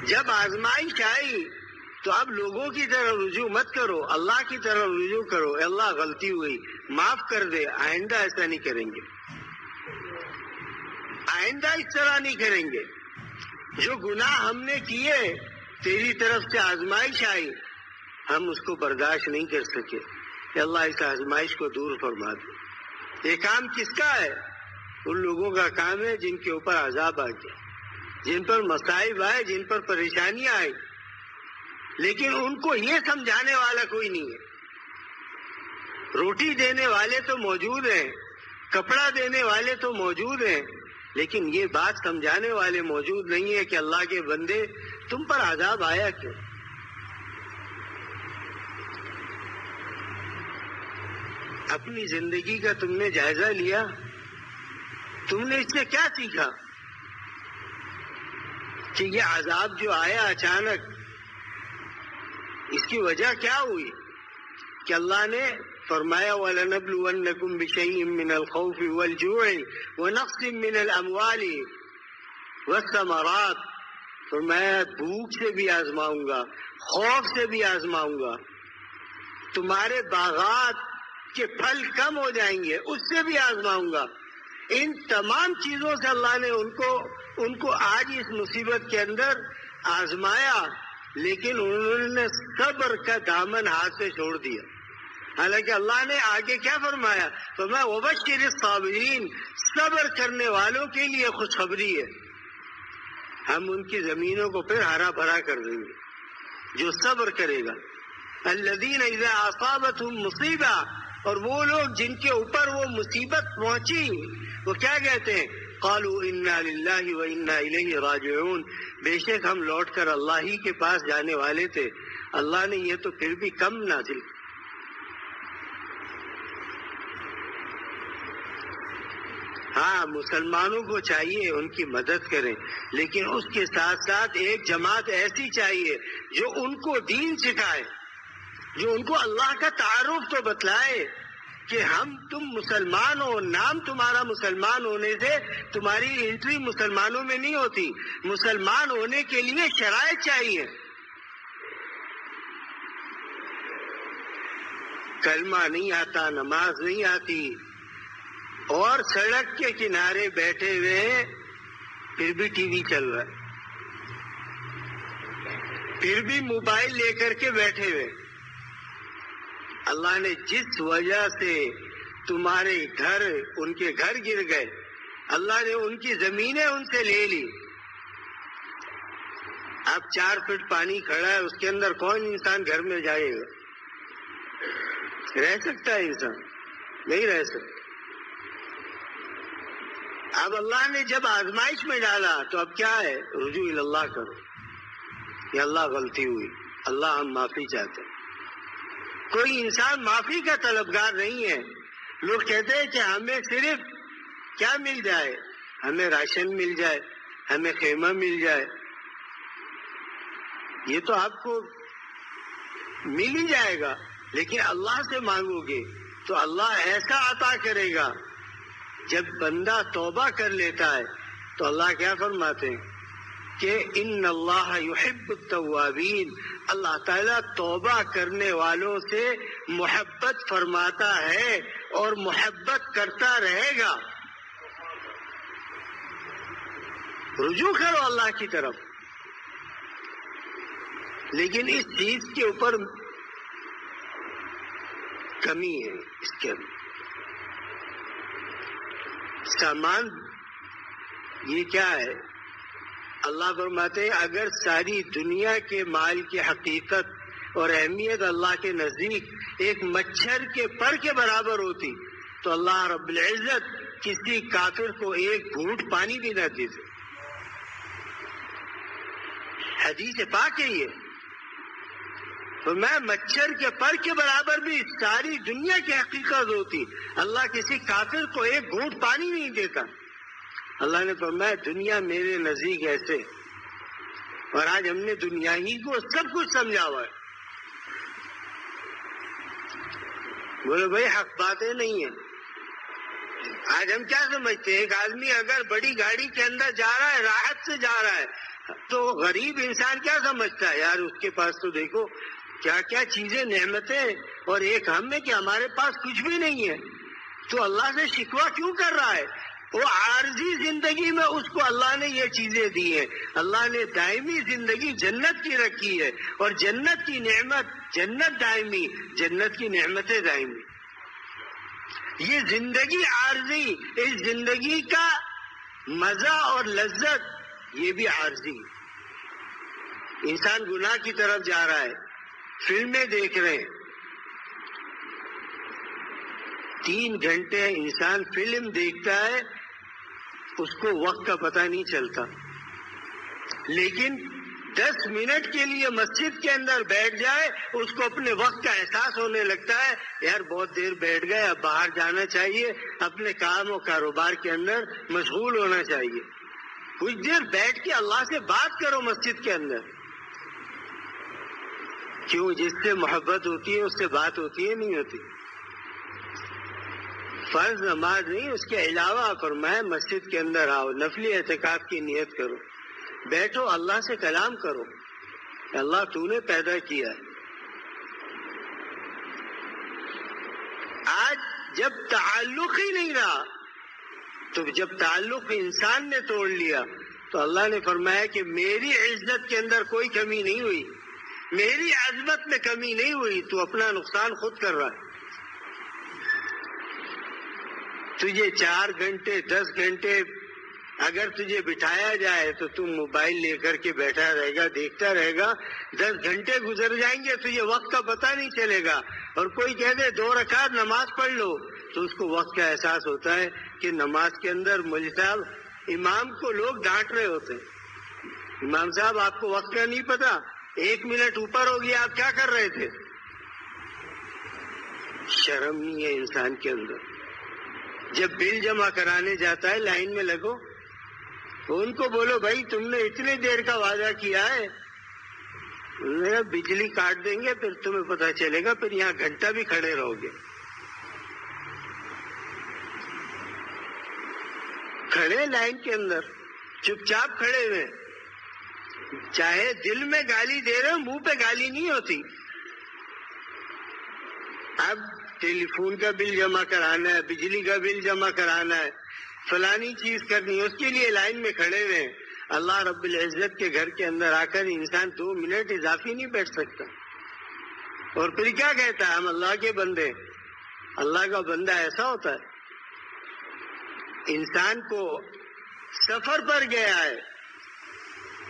جب آزمائش آئی تو اب لوگوں کی طرف رجوع مت کرو، اللہ کی طرف رجوع کرو، اللہ غلطی ہوئی معاف کر دے، آئندہ ایسا نہیں کریں گے، آئندہ اس طرح نہیں کریں گے۔ جو گناہ ہم نے کیے، تیری طرف سے آزمائش آئی، ہم اس کو برداشت نہیں کر سکے، کہ اللہ اس آزمائش کو دور فرما دے۔ یہ کام کس کا ہے؟ ان لوگوں کا کام ہے جن کے اوپر عذاب آ گیا، جن پر مصائب آئے، جن پر پریشانیاں آئی، لیکن ان کو یہ سمجھانے والا کوئی نہیں ہے۔ روٹی دینے والے تو موجود ہیں، کپڑا دینے والے تو موجود ہیں، لیکن یہ بات سمجھانے والے موجود نہیں ہے کہ اللہ کے بندے تم پر عذاب آیا کیوں؟ اپنی زندگی کا تم نے جائزہ لیا؟ تم نے اس سے کیا سیکھا کہ یہ عذاب جو آیا اچانک، اس کی وجہ کیا ہوئی؟ کہ اللہ نے فرمایا وَلَنَبْلُوَنَّكُمْ بِشَيْءٍ مِّنَ الْخَوْفِ وَالْجُوعِ وَنَقْصٍ مِّنَ الْأَمْوَالِ وَالثَّمَرَاتِ، فرمایا بھوک سے بھی آزماؤں گا، خوف سے بھی آزماؤں گا، تمہارے باغات کے پھل کم ہو جائیں گے اس سے بھی آزماؤں گا۔ ان تمام چیزوں سے اللہ نے ان کو آج اس مصیبت کے اندر آزمایا، لیکن انہوں نے صبر کا دامن ہاتھ سے چھوڑ دیا۔ حالانکہ اللہ نے آگے کیا فرمایا؟ فرمایا وَبَشِّرِ الصَّابِرِينَ، صبر کرنے والوں کے لیے خوشخبری ہے، ہم ان کی زمینوں کو پھر ہرا بھرا کر دیں گے جو صبر کرے گا۔ الَّذِينَ إِذَا أَصَابَتْهُمْ مُصِيبَةٌ، اور وہ لوگ جن کے اوپر وہ مصیبت پہنچی وہ کیا کہتے ہیں؟ قالوا انا للہ وانا الیہ راجعون، بے شک ہم لوٹ کر اللہ ہی کے پاس جانے والے تھے، اللہ نے یہ تو پھر بھی کم نازل۔ ہاں مسلمانوں کو چاہیے ان کی مدد کریں، لیکن اس کے ساتھ ساتھ ایک جماعت ایسی چاہیے جو ان کو دین سکھائے، جو ان کو اللہ کا تعارف تو بتلائے کہ تم مسلمان ہو، نام تمہارا مسلمان ہونے سے تمہاری انٹری مسلمانوں میں نہیں ہوتی، مسلمان ہونے کے لیے شرائط چاہیے۔ کلمہ نہیں آتا، نماز نہیں آتی، اور سڑک کے کنارے بیٹھے ہوئے ہیں، پھر بھی ٹی وی چل رہا ہے، پھر بھی موبائل لے کر کے بیٹھے ہوئے۔ اللہ نے جس وجہ سے تمہارے گھر، ان کے گھر گر گئے، اللہ نے ان کی زمینیں ان سے لے لی. اب 4 فٹ پانی کھڑا ہے, اس کے اندر کون انسان گھر میں جائے گا؟ رہ سکتا ہے انسان؟ نہیں رہ سکتا. اب اللہ نے جب آزمائش میں ڈالا تو اب کیا ہے؟ رجوع اللہ کرو. یا اللہ غلطی ہوئی, اللہ ہم معافی چاہتے ہیں. کوئی انسان معافی کا طلبگار نہیں ہے. لوگ کہتے ہیں کہ ہمیں صرف کیا مل جائے, ہمیں راشن مل جائے, ہمیں خیمہ مل جائے. یہ تو آپ کو مل ہی جائے گا, لیکن اللہ سے مانگو گے تو اللہ ایسا عطا کرے گا. جب بندہ توبہ کر لیتا ہے تو اللہ کیا فرماتے ہیں کہ ان اللہ یحب التوابین, اللہ تعالیٰ توبہ کرنے والوں سے محبت فرماتا ہے اور محبت کرتا رہے گا. رجوع کرو اللہ کی طرف. لیکن اس چیز کے اوپر کمی ہے. اس کے سامان یہ کیا ہے؟ اللہ فرماتے ہیں اگر ساری دنیا کے مال کی حقیقت اور اہمیت اللہ کے نزدیک ایک مچھر کے پر کے برابر ہوتی تو اللہ رب العزت کسی کافر کو ایک گھونٹ پانی بھی نہ دیتے. حدیث پاک ہے یہ. تو میں مچھر کے پر کے برابر بھی ساری دنیا کی حقیقت ہوتی, اللہ کسی کافر کو ایک گھونٹ پانی نہیں دیتا. اللہ نے فرمایا دنیا میرے نزدیک ایسے, اور آج ہم نے دنیا ہی کو سب کچھ سمجھا ہوا ہے. بولے بھائی حق باتیں نہیں ہیں. آج ہم کیا سمجھتے ہیں؟ ایک آدمی اگر بڑی گاڑی کے اندر جا رہا ہے, راحت سے جا رہا ہے, تو غریب انسان کیا سمجھتا ہے؟ یار اس کے پاس تو دیکھو کیا کیا چیزیں, نعمتیں, اور ایک ہم میں کہ ہمارے پاس کچھ بھی نہیں ہے. تو اللہ سے شکوہ کیوں کر رہا ہے؟ وہ عارضی زندگی میں اس کو اللہ نے یہ چیزیں دی ہیں. اللہ نے دائمی زندگی جنت کی رکھی ہے, اور جنت کی نعمت جنت دائمی, جنت کی نعمتیں دائمی. یہ زندگی عارضی, اس زندگی کا مزہ اور لذت یہ بھی عارضی. انسان گناہ کی طرف جا رہا ہے, فلمیں دیکھ رہے ہیں, 3 گھنٹے انسان فلم دیکھتا ہے, اس کو وقت کا پتہ نہیں چلتا. لیکن 10 منٹ کے لیے مسجد کے اندر بیٹھ جائے, اس کو اپنے وقت کا احساس ہونے لگتا ہے, یار بہت دیر بیٹھ گئے, اب باہر جانا چاہیے, اپنے کام و کاروبار کے اندر مشغول ہونا چاہیے. کچھ دیر بیٹھ کے اللہ سے بات کرو مسجد کے اندر. کیوں؟ جس سے محبت ہوتی ہے اس سے بات ہوتی ہے, نہیں ہوتی. فرض نماز نہیں, اس کے علاوہ فرمایا مسجد کے اندر آؤ, نفلی اعتکاف کی نیت کرو, بیٹھو, اللہ سے کلام کرو. اللہ تو نے پیدا کیا ہے. آج جب تعلق ہی نہیں رہا, تو جب تعلق انسان نے توڑ لیا تو اللہ نے فرمایا کہ میری عزت کے اندر کوئی کمی نہیں ہوئی, میری عظمت میں کمی نہیں ہوئی, تو اپنا نقصان خود کر رہا ہے. تجھے 4 گھنٹے 10 گھنٹے اگر تجھے بٹھایا جائے تو تم موبائل لے کر کے بیٹھا رہے گا, دیکھتا رہے گا. 10 گھنٹے گزر جائیں گے, تجھے وقت کا پتہ نہیں چلے گا. اور کوئی کہہ دے 2 رکعت نماز پڑھ لو, تو اس کو وقت کا احساس ہوتا ہے کہ نماز کے اندر مولوی صاحب, امام کو لوگ ڈانٹ رہے ہوتے ہیں, امام صاحب آپ کو وقت کا نہیں پتا, 1 منٹ اوپر ہو گیا, آپ کیا کر رہے تھے؟ شرم نہیں ہے انسان کے اندر. جب بل جمع کرانے جاتا ہے, لائن میں لگو, ان کو بولو بھائی تم نے اتنی دیر کا وعدہ کیا ہے, بجلی کاٹ دیں گے, پھر تمہیں پتہ چلے گا, پھر یہاں گھنٹہ بھی کھڑے رہو گے. کھڑے لائن کے اندر چپ چاپ کھڑے ہوئے, چاہے دل میں گالی دے رہے ہو, منہ پہ گالی نہیں ہوتی. اب ٹیلی فون کا بل جمع کرانا ہے, بجلی کا بل جمع کرانا ہے, فلانی چیز کرنی ہے, اس کے لیے لائن میں کھڑے ہوئے. اللہ رب العزت کے گھر کے اندر آ کر انسان 2 منٹ اضافی نہیں بیٹھ سکتا. اور پھر کیا کہتا ہے, ہم اللہ کے بندے. اللہ کا بندہ ایسا ہوتا ہے. انسان کو سفر پر گیا ہے،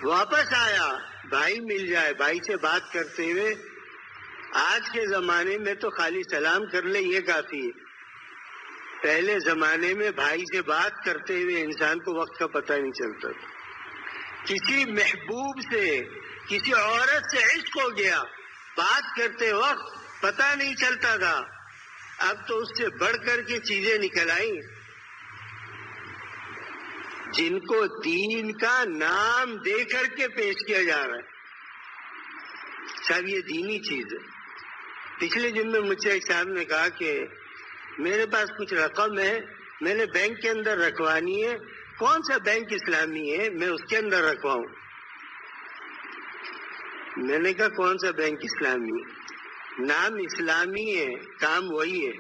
واپس آیا، بھائی مل جائے، بھائی سے بات کرتے ہوئے، آج کے زمانے میں تو خالی سلام کر لے یہ کافی ہے، پہلے زمانے میں بھائی سے بات کرتے ہوئے انسان کو وقت کا پتہ نہیں چلتا تھا، کسی محبوب سے، کسی عورت سے عشق ہو گیا، بات کرتے وقت پتہ نہیں چلتا تھا، اب تو اس سے بڑھ کر کے چیزیں نکل آئیں، جن کو دین کا نام دے کر کے پیش کیا جا رہا ہے، صاحب یہ دینی چیز ہے۔ پچھلے دن میں مجھ سے ایک صاحب نے کہا کہ میرے پاس کچھ رقم ہے، میں نے بینک کے اندر رکھوانی ہے، کون سا بینک اسلامی ہے میں اس کے اندر رکھواؤں؟ میں نے کہا کون سا بینک اسلامی ہے؟ نام اسلامی ہے، کام وہی ہے،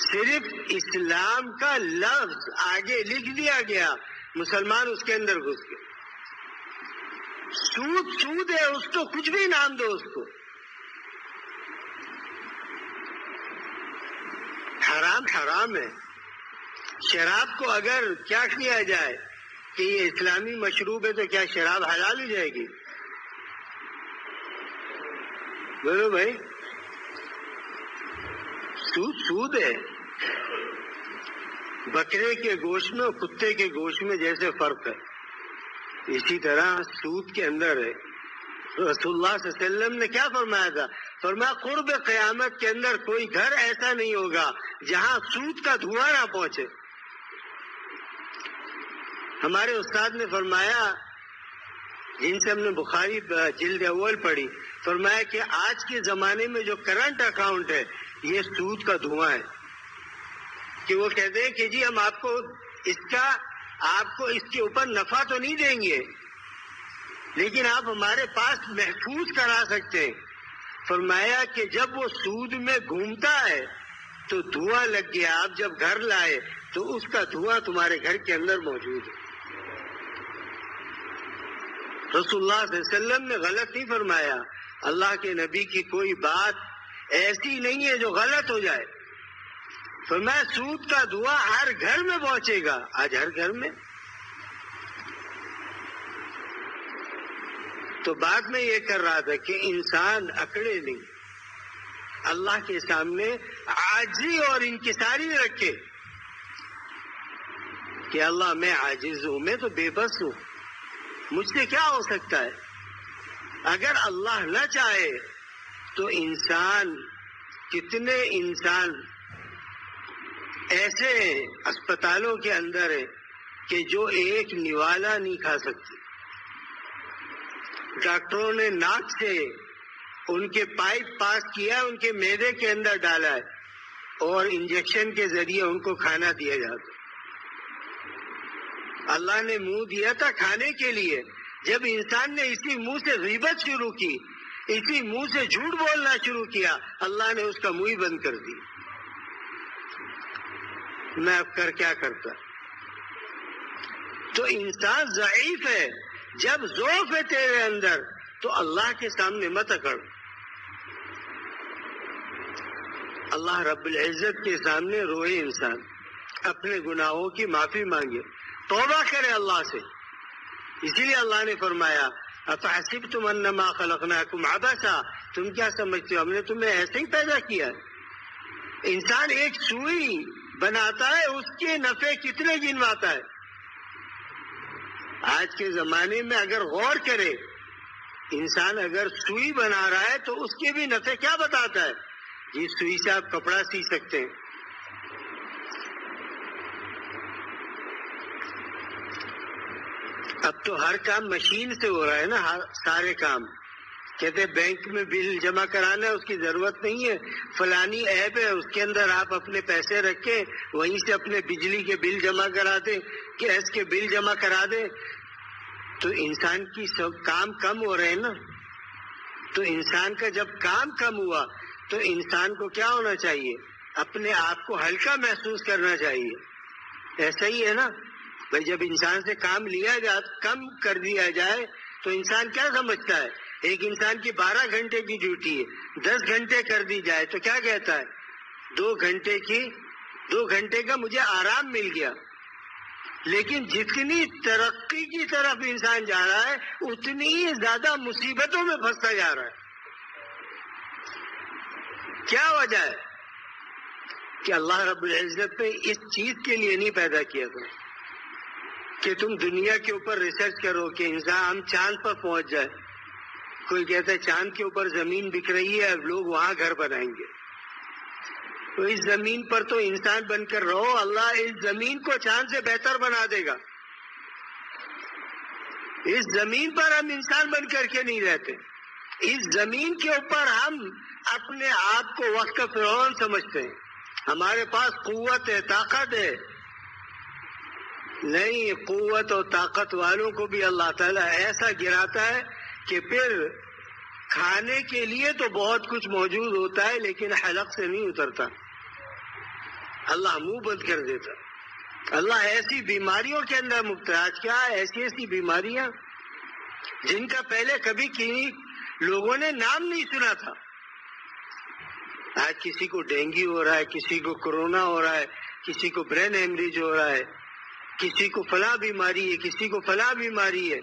صرف اسلام کا لفظ آگے لکھ دیا گیا، مسلمان اس کے اندر گھس گئے۔ سود سود ہے، اس کو کچھ بھی نام دو، اس کو حرام حرام ہے۔ شراب کو اگر کیا کیا جائے کہ یہ اسلامی مشروب ہے تو کیا شراب حلال ہو جائے گی؟ بولو بھائی، سود سود ہے۔ بکرے کے گوشت میں اور کتے کے گوشت میں جیسے فرق ہے، اسی طرح سود کے اندر ہے۔ رسول اللہ صلی اللہ علیہ وسلم نے کیا فرمایا تھا؟ فرمایا قرب قیامت کے اندر کوئی گھر ایسا نہیں ہوگا جہاں سود کا دھواں نہ پہنچے۔ ہمارے استاد نے فرمایا، جن سے ہم نے بخاری جلد اول پڑھی، فرمایا کہ آج کے زمانے میں جو کرنٹ اکاؤنٹ ہے یہ سود کا دھواں ہے، کہ وہ کہتے ہیں کہ جی ہم آپ کو اس کے اوپر نفع تو نہیں دیں گے لیکن آپ ہمارے پاس محفوظ کرا سکتے ہیں۔ فرمایا کہ جب وہ سود میں گھومتا ہے تو دھواں لگ گیا، آپ جب گھر لائے تو اس کا دھواں تمہارے گھر کے اندر موجود ہے۔ رسول اللہ صلی اللہ علیہ وسلم نے غلط نہیں فرمایا، اللہ کے نبی کی کوئی بات ایسی نہیں ہے جو غلط ہو جائے۔ فرمایا سود کا دھواں ہر گھر میں پہنچے گا، آج ہر گھر میں۔ تو بات میں یہ کر رہا تھا کہ انسان اکڑے نہیں، اللہ کے سامنے عاجزی اور انکساری رکھے کہ اللہ میں عاجز ہوں، میں تو بے بس ہوں، مجھ سے کیا ہو سکتا ہے۔ اگر اللہ نہ چاہے تو کتنے انسان ایسے اسپتالوں کے اندر ہے کہ جو ایک نوالا نہیں کھا سکتے، ڈاکٹروں نے ناک سے ان کے پائپ پاس کیا، ان کے معدے کے اندر ڈالا ہے اور انجیکشن کے ذریعے ان کو کھانا دیا جاتا۔ اللہ نے منہ دیا تھا کھانے کے لیے، جب انسان نے اسی منہ سے غیبت شروع کی، اسی منہ سے جھوٹ بولنا شروع کیا، اللہ نے اس کا منہ ہی بند کر دی۔ میں اب کیا کرتا؟ تو انسان ضعیف ہے، جب ضعف ہے تیرے اندر تو اللہ کے سامنے مت اکڑ، اللہ رب العزت کے سامنے روئے، انسان اپنے گناہوں کی معافی مانگے، توبہ کرے اللہ سے۔ اسی لیے اللہ نے فرمایا افحسبتم انما خلقناکم عبثا، تم کیا سمجھتے ہو ہم نے تمہیں ایسے ہی پیدا کیا ہے؟ انسان ایک سوئی بناتا ہے، اس کے نفع کتنے گنواتا ہے۔ آج کے زمانے میں اگر غور کرے، انسان اگر سوئی بنا رہا ہے تو اس کے بھی نفع کیا بتاتا ہے؟ جس سوئی سے آپ کپڑا سی سکتے ہیں۔ اب تو ہر کام مشین سے ہو رہا ہے نا، سارے کام۔ کہتے بینک میں بل جمع کرانا ہے، اس کی ضرورت نہیں ہے، فلانی ایپ ہے اس کے اندر آپ اپنے پیسے رکھیں، وہیں سے اپنے بجلی کے بل جمع کرا دیں، گیس کے بل جمع کرا دیں۔ تو انسان کی سب کام کم ہو رہے ہیں نا۔ تو انسان کا جب کام کم ہوا تو انسان کو کیا ہونا چاہیے؟ اپنے آپ کو ہلکا محسوس کرنا چاہیے۔ ایسا ہی ہے نا بھائی، جب انسان سے کام کم کر دیا جائے تو انسان کیا سمجھتا ہے؟ ایک انسان کی 12 گھنٹے کی ڈیوٹی ہے، 10 گھنٹے کر دی جائے تو کیا کہتا ہے؟ 2 گھنٹے کی 2 گھنٹے کا مجھے آرام مل گیا. لیکن جتنی ترقی کی طرف انسان جا رہا ہے اتنی ہی زیادہ مصیبتوں میں پھنستا جا رہا ہے. کیا وجہ ہے؟ کہ اللہ رب العزت نے اس چیز کے لیے نہیں پیدا کیا تھا کہ تم دنیا کے اوپر ریسرچ کرو کہ انسان ہم چاند پر پہنچ جائے. کوئی کہتا ہے چاند کے اوپر زمین بک رہی ہے، اب لوگ وہاں گھر بنائیں گے. تو اس زمین پر تو انسان بن کر رہو، اللہ اس زمین کو چاند سے بہتر بنا دے گا. اس زمین پر ہم انسان بن کر کے نہیں رہتے. اس زمین کے اوپر ہم اپنے آپ کو وقت کا فرعون سمجھتے ہیں. ہمارے پاس قوت ہے، طاقت ہے. نہیں، قوت اور طاقت والوں کو بھی اللہ تعالیٰ ایسا گراتا ہے کہ پھر کھانے کے لیے تو بہت کچھ موجود ہوتا ہے لیکن حلق سے نہیں اترتا. اللہ منہ بند کر دیتا. اللہ ایسی بیماریوں کے اندر مبتلا. آج کیا ایسی بیماریاں جن کا پہلے کبھی کسی لوگوں نے نام نہیں سنا تھا. آج کسی کو ڈینگی ہو رہا ہے، کسی کو کورونا ہو رہا ہے، کسی کو برین ہیمریج ہو رہا ہے، کسی کو فلاں بیماری ہے، کسی کو فلاں بیماری ہے.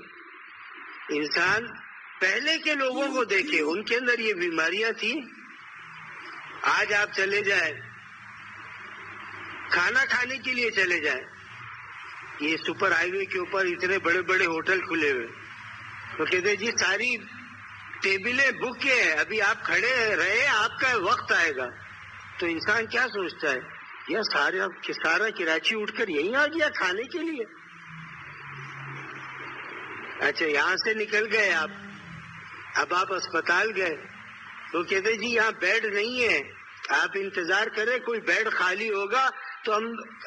انسان پہلے کے لوگوں کو دیکھے، ان کے اندر یہ بیماریاں تھیں. آج آپ چلے جائیں، کھانا کھانے کے لیے چلے جائیں، یہ سپر ہائی وے کے اوپر اتنے بڑے بڑے ہوٹل کھلے ہوئے، تو کہتے جی ساری ٹیبلیں بک ہیں، ابھی آپ کھڑے رہے، آپ کا وقت آئے گا. تو انسان کیا سوچتا ہے، یہ سارا کراچی اٹھ کر یہیں آ گیا کھانے کے لیے. اچھا یہاں سے نکل گئے آپ، اب آپ اسپتال گئے تو کہتے جی یہاں بیڈ نہیں ہے، آپ انتظار کریں، کوئی بیڈ خالی ہوگا تو ہم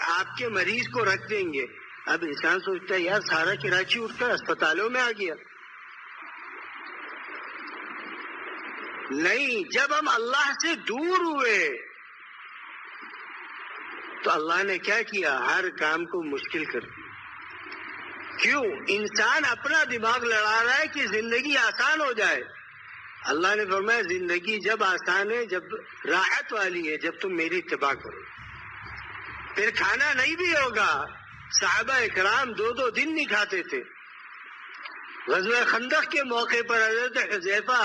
آپ کے مریض کو رکھ دیں گے. اب انسان سوچتا ہے یار سارا کراچی اٹھ کر اسپتالوں میں آ گیا. نہیں، جب ہم اللہ سے دور ہوئے تو اللہ نے کیا کیا، ہر کام کو مشکل کر دیا. کیوں؟ انسان اپنا دماغ لڑا رہا ہے کہ زندگی آسان ہو جائے. اللہ نے فرمایا زندگی جب آسان ہے، جب راحت والی ہے، جب تم میری اتباع کرو. پھر کھانا نہیں بھی ہوگا. صحابہ اکرام 2 دن نہیں کھاتے تھے. غزوہ خندق کے موقع پر حضرت حذیفہ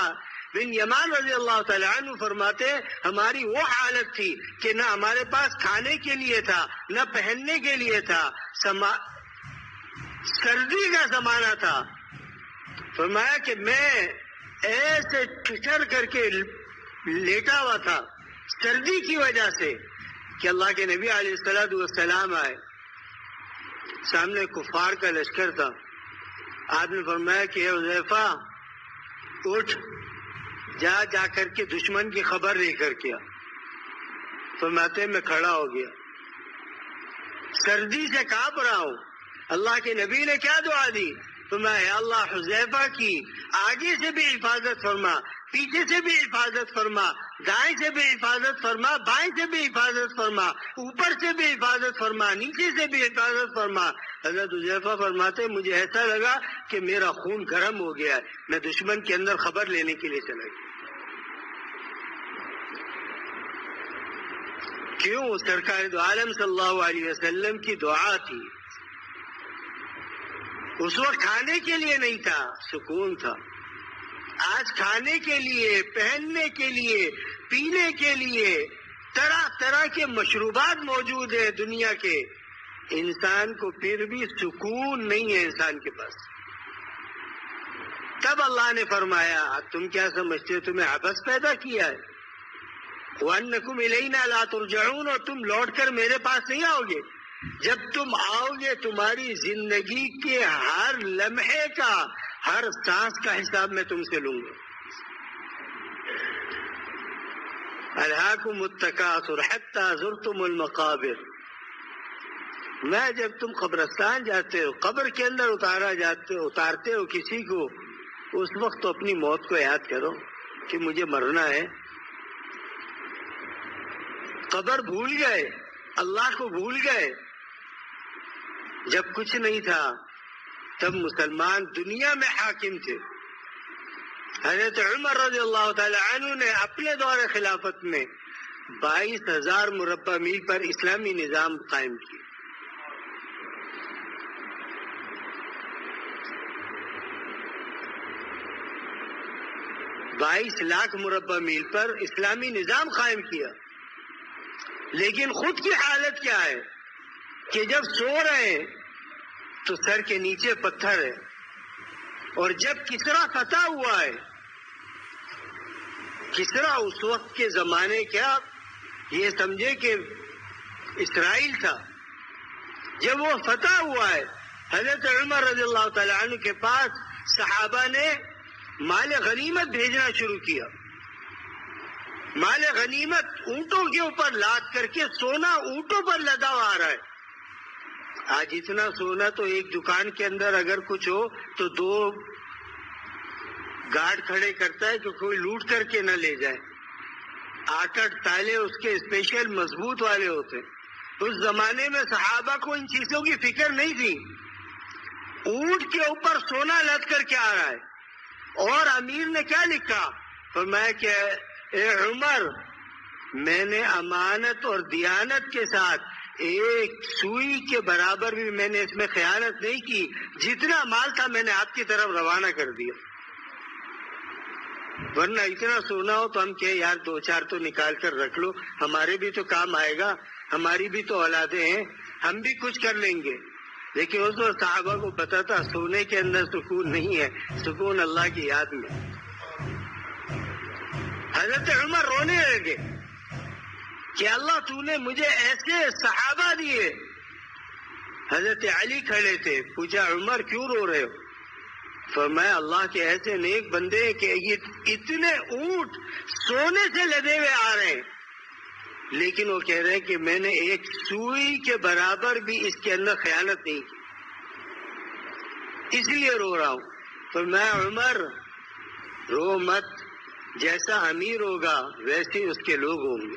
بن یمان رضی اللہ تعالیٰ عنہ فرماتے ہماری وہ حالت تھی کہ نہ ہمارے پاس کھانے کے لیے تھا، نہ پہننے کے لیے تھا، سردی کا زمانہ تھا. فرمایا کہ میں ایسے ٹھٹر کر کے لیٹا ہوا تھا سردی کی وجہ سے کہ اللہ کے نبی علیہ الصلوۃ والسلام آئے. سامنے کفار کا لشکر تھا. آپ نے فرمایا کہ اے حذیفہ اٹھ، جا کر کے دشمن کی خبر لے کر کیا. فرماتے میں کھڑا ہو گیا، سردی سے کانپ رہا ہوں. اللہ کے نبی نے کیا دعا دی؟ فرمایا اللہ حذیفہ کی آگے سے بھی حفاظت فرما، پیچھے سے بھی حفاظت فرما، دائیں سے بھی حفاظت فرما، بائیں سے بھی حفاظت فرما، اوپر سے بھی حفاظت فرما، نیچے سے بھی حفاظت فرما. حضرت حذیفہ فرماتے مجھے ایسا لگا کہ میرا خون گرم ہو گیا ہے، میں دشمن کے اندر خبر لینے کے لیے چلا گیا. کیوں؟ سرکار دو عالم صلی اللہ علیہ وسلم کی دعا تھی. اس وقت کھانے کے لیے نہیں تھا، سکون تھا. آج کھانے کے لیے، پہننے کے لیے، پینے کے لیے طرح طرح کے مشروبات موجود ہیں دنیا کے. انسان کو پھر بھی سکون نہیں ہے انسان کے پاس. تب اللہ نے فرمایا تم کیا سمجھتے ہو تمہیں عبث پیدا کیا ہے؟ وَأَنَّكُمْ إِلَيْنَا لَا تُرْجَعُونَ، اور تم لوٹ کر میرے پاس نہیں آؤ گے. جب تم آؤ گے تمہاری زندگی کے ہر لمحے کا، ہر سانس کا حساب میں تم سے لوں گا. أَلْهَاكُمُ التَّكَاثُرُ حَتَّى زُرْتُمُ الْمَقَابِرَ. میں جب تم قبرستان جاتے ہو، قبر کے اندر اتارتے ہو کسی کو، اس وقت تو اپنی موت کو یاد کرو کہ مجھے مرنا ہے. قبر بھول گئے، اللہ کو بھول گئے. جب کچھ نہیں تھا تب مسلمان دنیا میں حاکم تھے. حضرت عمر رضی اللہ تعالی عنہ نے اپنے دور خلافت میں 22,000 مربع میل پر اسلامی نظام قائم کیا. 22 لاکھ مربع میل پر اسلامی نظام قائم کیا. لیکن خود کی حالت کیا ہے کہ جب سو رہے ہیں تو سر کے نیچے پتھر ہے، اور جب کسرا فتح ہوا ہے، کسرا اس وقت کے زمانے کیا یہ سمجھے کہ اسرائیل تھا، جب وہ فتح ہوا ہے حضرت عمر رضی اللہ تعالیٰ عنہ کے پاس صحابہ نے مال غنیمت بھیجنا شروع کیا. مال غنیمت اونٹوں کے اوپر لاد کر کے، سونا اونٹوں پر لدا ہوا آ رہا ہے. آج اتنا سونا تو ایک دکان کے اندر اگر کچھ ہو تو 2 گارڈ کھڑے کرتا ہے کہ کوئی لوٹ کر کے نہ لے جائے. 8 تالے اس کے اسپیشل مضبوط والے ہوتے. اس زمانے میں صحابہ کو ان چیزوں کی فکر نہیں تھی. اونٹ کے اوپر سونا لد کر کے آ رہا ہے، اور امیر نے کیا لکھا؟ فرمایا کہ اے عمر، میں نے امانت اور دیانت کے ساتھ ایک سوئی کے برابر بھی میں نے اس میں خیانت نہیں کی. جتنا مال تھا میں نے آپ کی طرف روانہ کر دیا. ورنہ اتنا سونا ہو تو ہم کہ یار 2-4 تو نکال کر رکھ لو، ہمارے بھی تو کام آئے گا، ہماری بھی تو اولادیں ہیں، ہم بھی کچھ کر لیں گے. لیکن اس وقت صحابہ کو پتا تھا سونے کے اندر سکون نہیں ہے، سکون اللہ کی یاد میں. حضرت عمر رونے لگے کہ اللہ تو نے مجھے ایسے صحابہ دیے. حضرت علی کھڑے تھے، پوچھا عمر کیوں رو رہے ہو؟ فرمایا اللہ کے ایسے نیک بندے کہ یہ اتنے اونٹ سونے سے لدے ہوئے آ رہے ہیں، لیکن وہ کہہ رہے ہیں کہ میں نے ایک سوئی کے برابر بھی اس کے اندر خیانت نہیں کی، اس لیے رو رہا ہوں. فرمایا عمر رو مت، جیسا امیر ہوگا ویسے اس کے لوگ ہوں گے.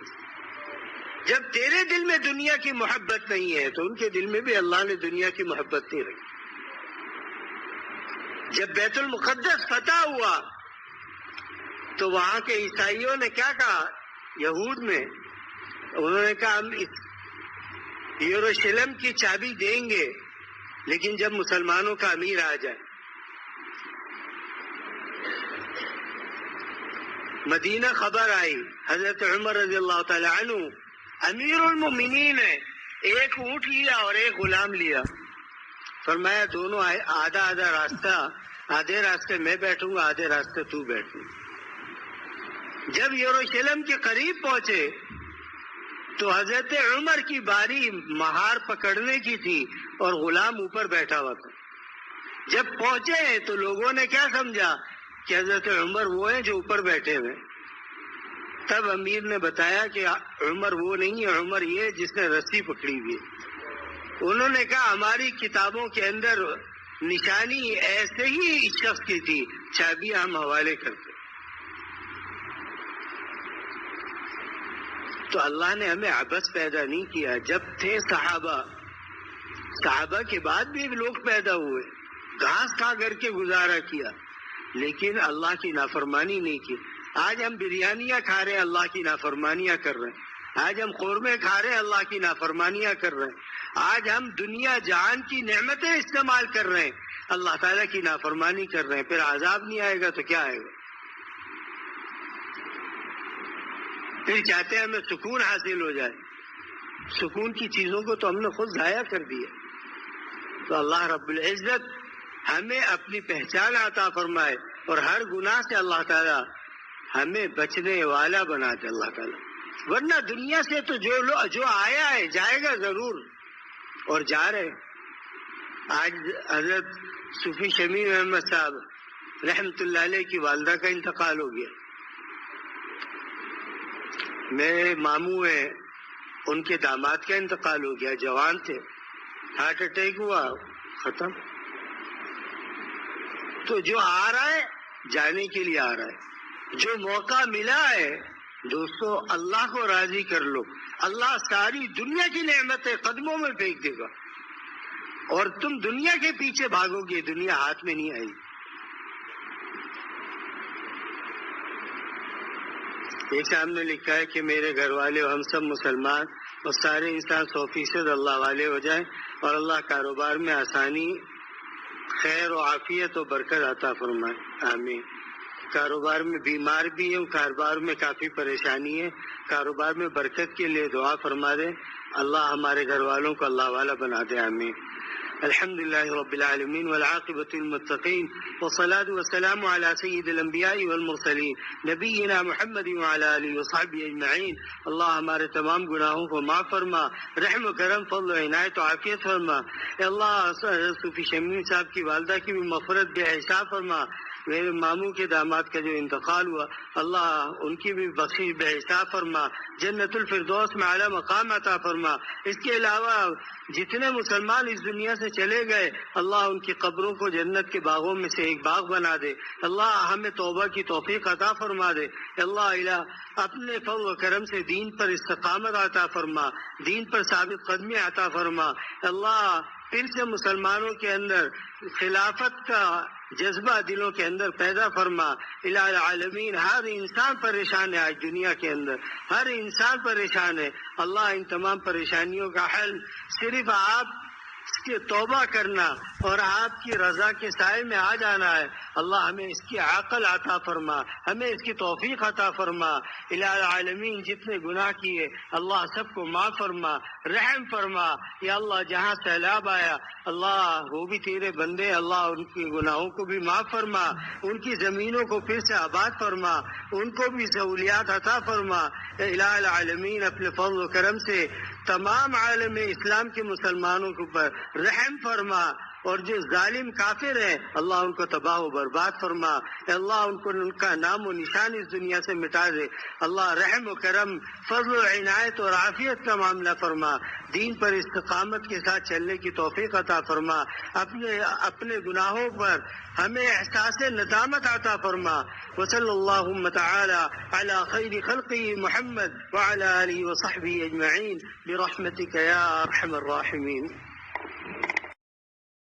جب تیرے دل میں دنیا کی محبت نہیں ہے تو ان کے دل میں بھی اللہ نے دنیا کی محبت نہیں رکھی. جب بیت المقدس فتح ہوا تو وہاں کے عیسائیوں نے کیا کہا؟ یہود میں انہوں نے کہا ہم یروشلم کی چابی دیں گے لیکن جب مسلمانوں کا امیر آ جائے. مدینہ خبر آئی، حضرت عمر رضی اللہ تعالی عنہ امیر المومنین ہے، ایک اونٹ لیا اور ایک غلام لیا. فرمایا دونوں آدھا آدھا راستہ، آدھے راستے میں بیٹھوں گا، آدھے راستے تو بیٹھوں. جب یروشلم کے قریب پہنچے تو حضرت عمر کی باری مہار پکڑنے کی تھی اور غلام اوپر بیٹھا ہوا تھا. جب پہنچے تو لوگوں نے کیا سمجھا کہ حضرت عمر وہ ہیں جو اوپر بیٹھے ہوئے. تب امیر نے بتایا کہ عمر وہ نہیں ہے، عمر یہ جس نے رسی پکڑی ہوئی ہے. انہوں نے کہا ہماری کتابوں کے اندر نشانی ایسے ہی اس شخص کی تھی، چابی ہم حوالے کرتے. تو اللہ نے ہمیں عبث پیدا نہیں کیا. جب تھے صحابہ کے بعد بھی لوگ پیدا ہوئے، گھاس کھا کر کے گزارا کیا، لیکن اللہ کی نافرمانی نہیں کی. آج ہم بریانیاں کھا رہے ہیں، اللہ کی نافرمانیاں کر رہے ہیں. آج ہم قورمے کھا رہے ہیں، اللہ کی نافرمانیاں کر رہے ہیں. آج ہم دنیا جہان کی نعمتیں استعمال کر رہے ہیں، اللہ تعالیٰ کی نافرمانی کر رہے ہیں. پھر عذاب نہیں آئے گا تو کیا آئے گا؟ پھر چاہتے ہیں ہمیں سکون حاصل ہو جائے. سکون کی چیزوں کو تو ہم نے خود ضائع کر دیا. تو اللہ رب العزت ہمیں اپنی پہچان عطا فرمائے اور ہر گناہ سے اللہ تعالیٰ ہمیں بچنے والا بنا دے اللہ تعالیٰ. ورنہ دنیا سے تو جو آیا ہے جائے گا ضرور، اور جا رہے. آج حضرت صوفی شمیم احمد صاحب رحمت اللہ علیہ کی والدہ کا انتقال ہو گیا. میرے ماموں ہیں، ان کے داماد کا انتقال ہو گیا، جوان تھے، ہارٹ اٹیک ہوا، ختم. تو جو آ رہا ہے جانے کے لیے آ رہا ہے. جو موقع ملا ہے دوستو اللہ کو راضی کر لو، اللہ ساری دنیا کی نعمتیں قدموں میں پھینک دے گا اور تم دنیا کے پیچھے بھاگو گے، دنیا ہاتھ میں نہیں آئی. ایک صاحب نے لکھا ہے کہ میرے گھر والے اور ہم سب مسلمان اور سارے انسان 100% اللہ والے ہو جائیں اور اللہ کاروبار میں آسانی، خیر و عافیت و برکت عطا فرمائے، آمین۔ کاروبار میں بیمار بھی ہوں، کاروبار میں کافی پریشانی ہے، کاروبار میں برکت کے لیے دعا فرما دے، اللہ ہمارے گھر والوں کو اللہ والا بنا دے، آمین۔ الحمد لله رب العالمين والعاقبة للمتقين والصلاة والسلام على سيد الانبیاء والمرسلین نبینا محمد وعلى آلہ وصحبہ اجمعین۔ اللہ ہمارے تمام گناہوں کو معاف فرما، رحم و کرم، فضل و عنایت و عافیت فرما۔ اے اللہ صوفی شمیم صاحب کی والدہ کی بھی مغفرت بے حساب فرما۔ میرے ماموں کے داماد کا جو انتقال ہوا، اللہ ان کی بھی بخشش بے حساب فرما، جنت الفردوس میں اعلیٰ مقام عطا فرما۔ اس کے علاوہ جتنے مسلمان اس دنیا سے چلے گئے، اللہ ان کی قبروں کو جنت کے باغوں میں سے ایک باغ بنا دے۔ اللہ ہمیں توبہ کی توفیق عطا فرما دے۔ اللہ اپنے فضل و کرم سے دین پر استقامت عطا فرما، دین پر ثابت قدمی عطا فرما۔ اللہ پھر سے مسلمانوں کے اندر خلافت کا جذبہ دلوں کے اندر پیدا فرما۔ الہ العالمین، ہر انسان پریشان ہے آج دنیا کے اندر، ہر انسان پریشان ہے۔ اللہ ان تمام پریشانیوں کا حل صرف آپ کی توبہ کرنا اور آپ کی رضا کے سائے میں آ جانا ہے۔ اللہ ہمیں اس کی عقل عطا فرما، ہمیں اس کی توفیق عطا فرما۔ الہ العالمین، جتنے گناہ کیے اللہ سب کو معاف فرما، رحم فرما۔ یا اللہ جہاں سیلاب آیا، اللہ وہ بھی تیرے بندے، اللہ ان کے گناہوں کو بھی معاف فرما، ان کی زمینوں کو پھر سے آباد فرما، ان کو بھی سہولیات عطا فرما۔ الہ العالمین، اپنے فضل و کرم سے تمام عالم اسلام کے مسلمانوں کے اوپر رحم فرما، اور جو ظالم کافر ہیں اللہ ان کو تباہ و برباد فرما۔ اللہ ان کا نام و نشان اس دنیا سے مٹا دے۔ اللہ رحم و کرم، فضل و عنایت اور عافیت کا معاملہ فرما، دین پر استقامت کے ساتھ چلنے کی توفیق عطا فرما۔ اپنے گناہوں پر ہمیں احساس ندامت عطا فرما۔ وصلی اللہم تعالی علی خیر خلقہ محمد وعلی آلہ وصحبہ اجمعین برحمتک یا ارحم الراحمین۔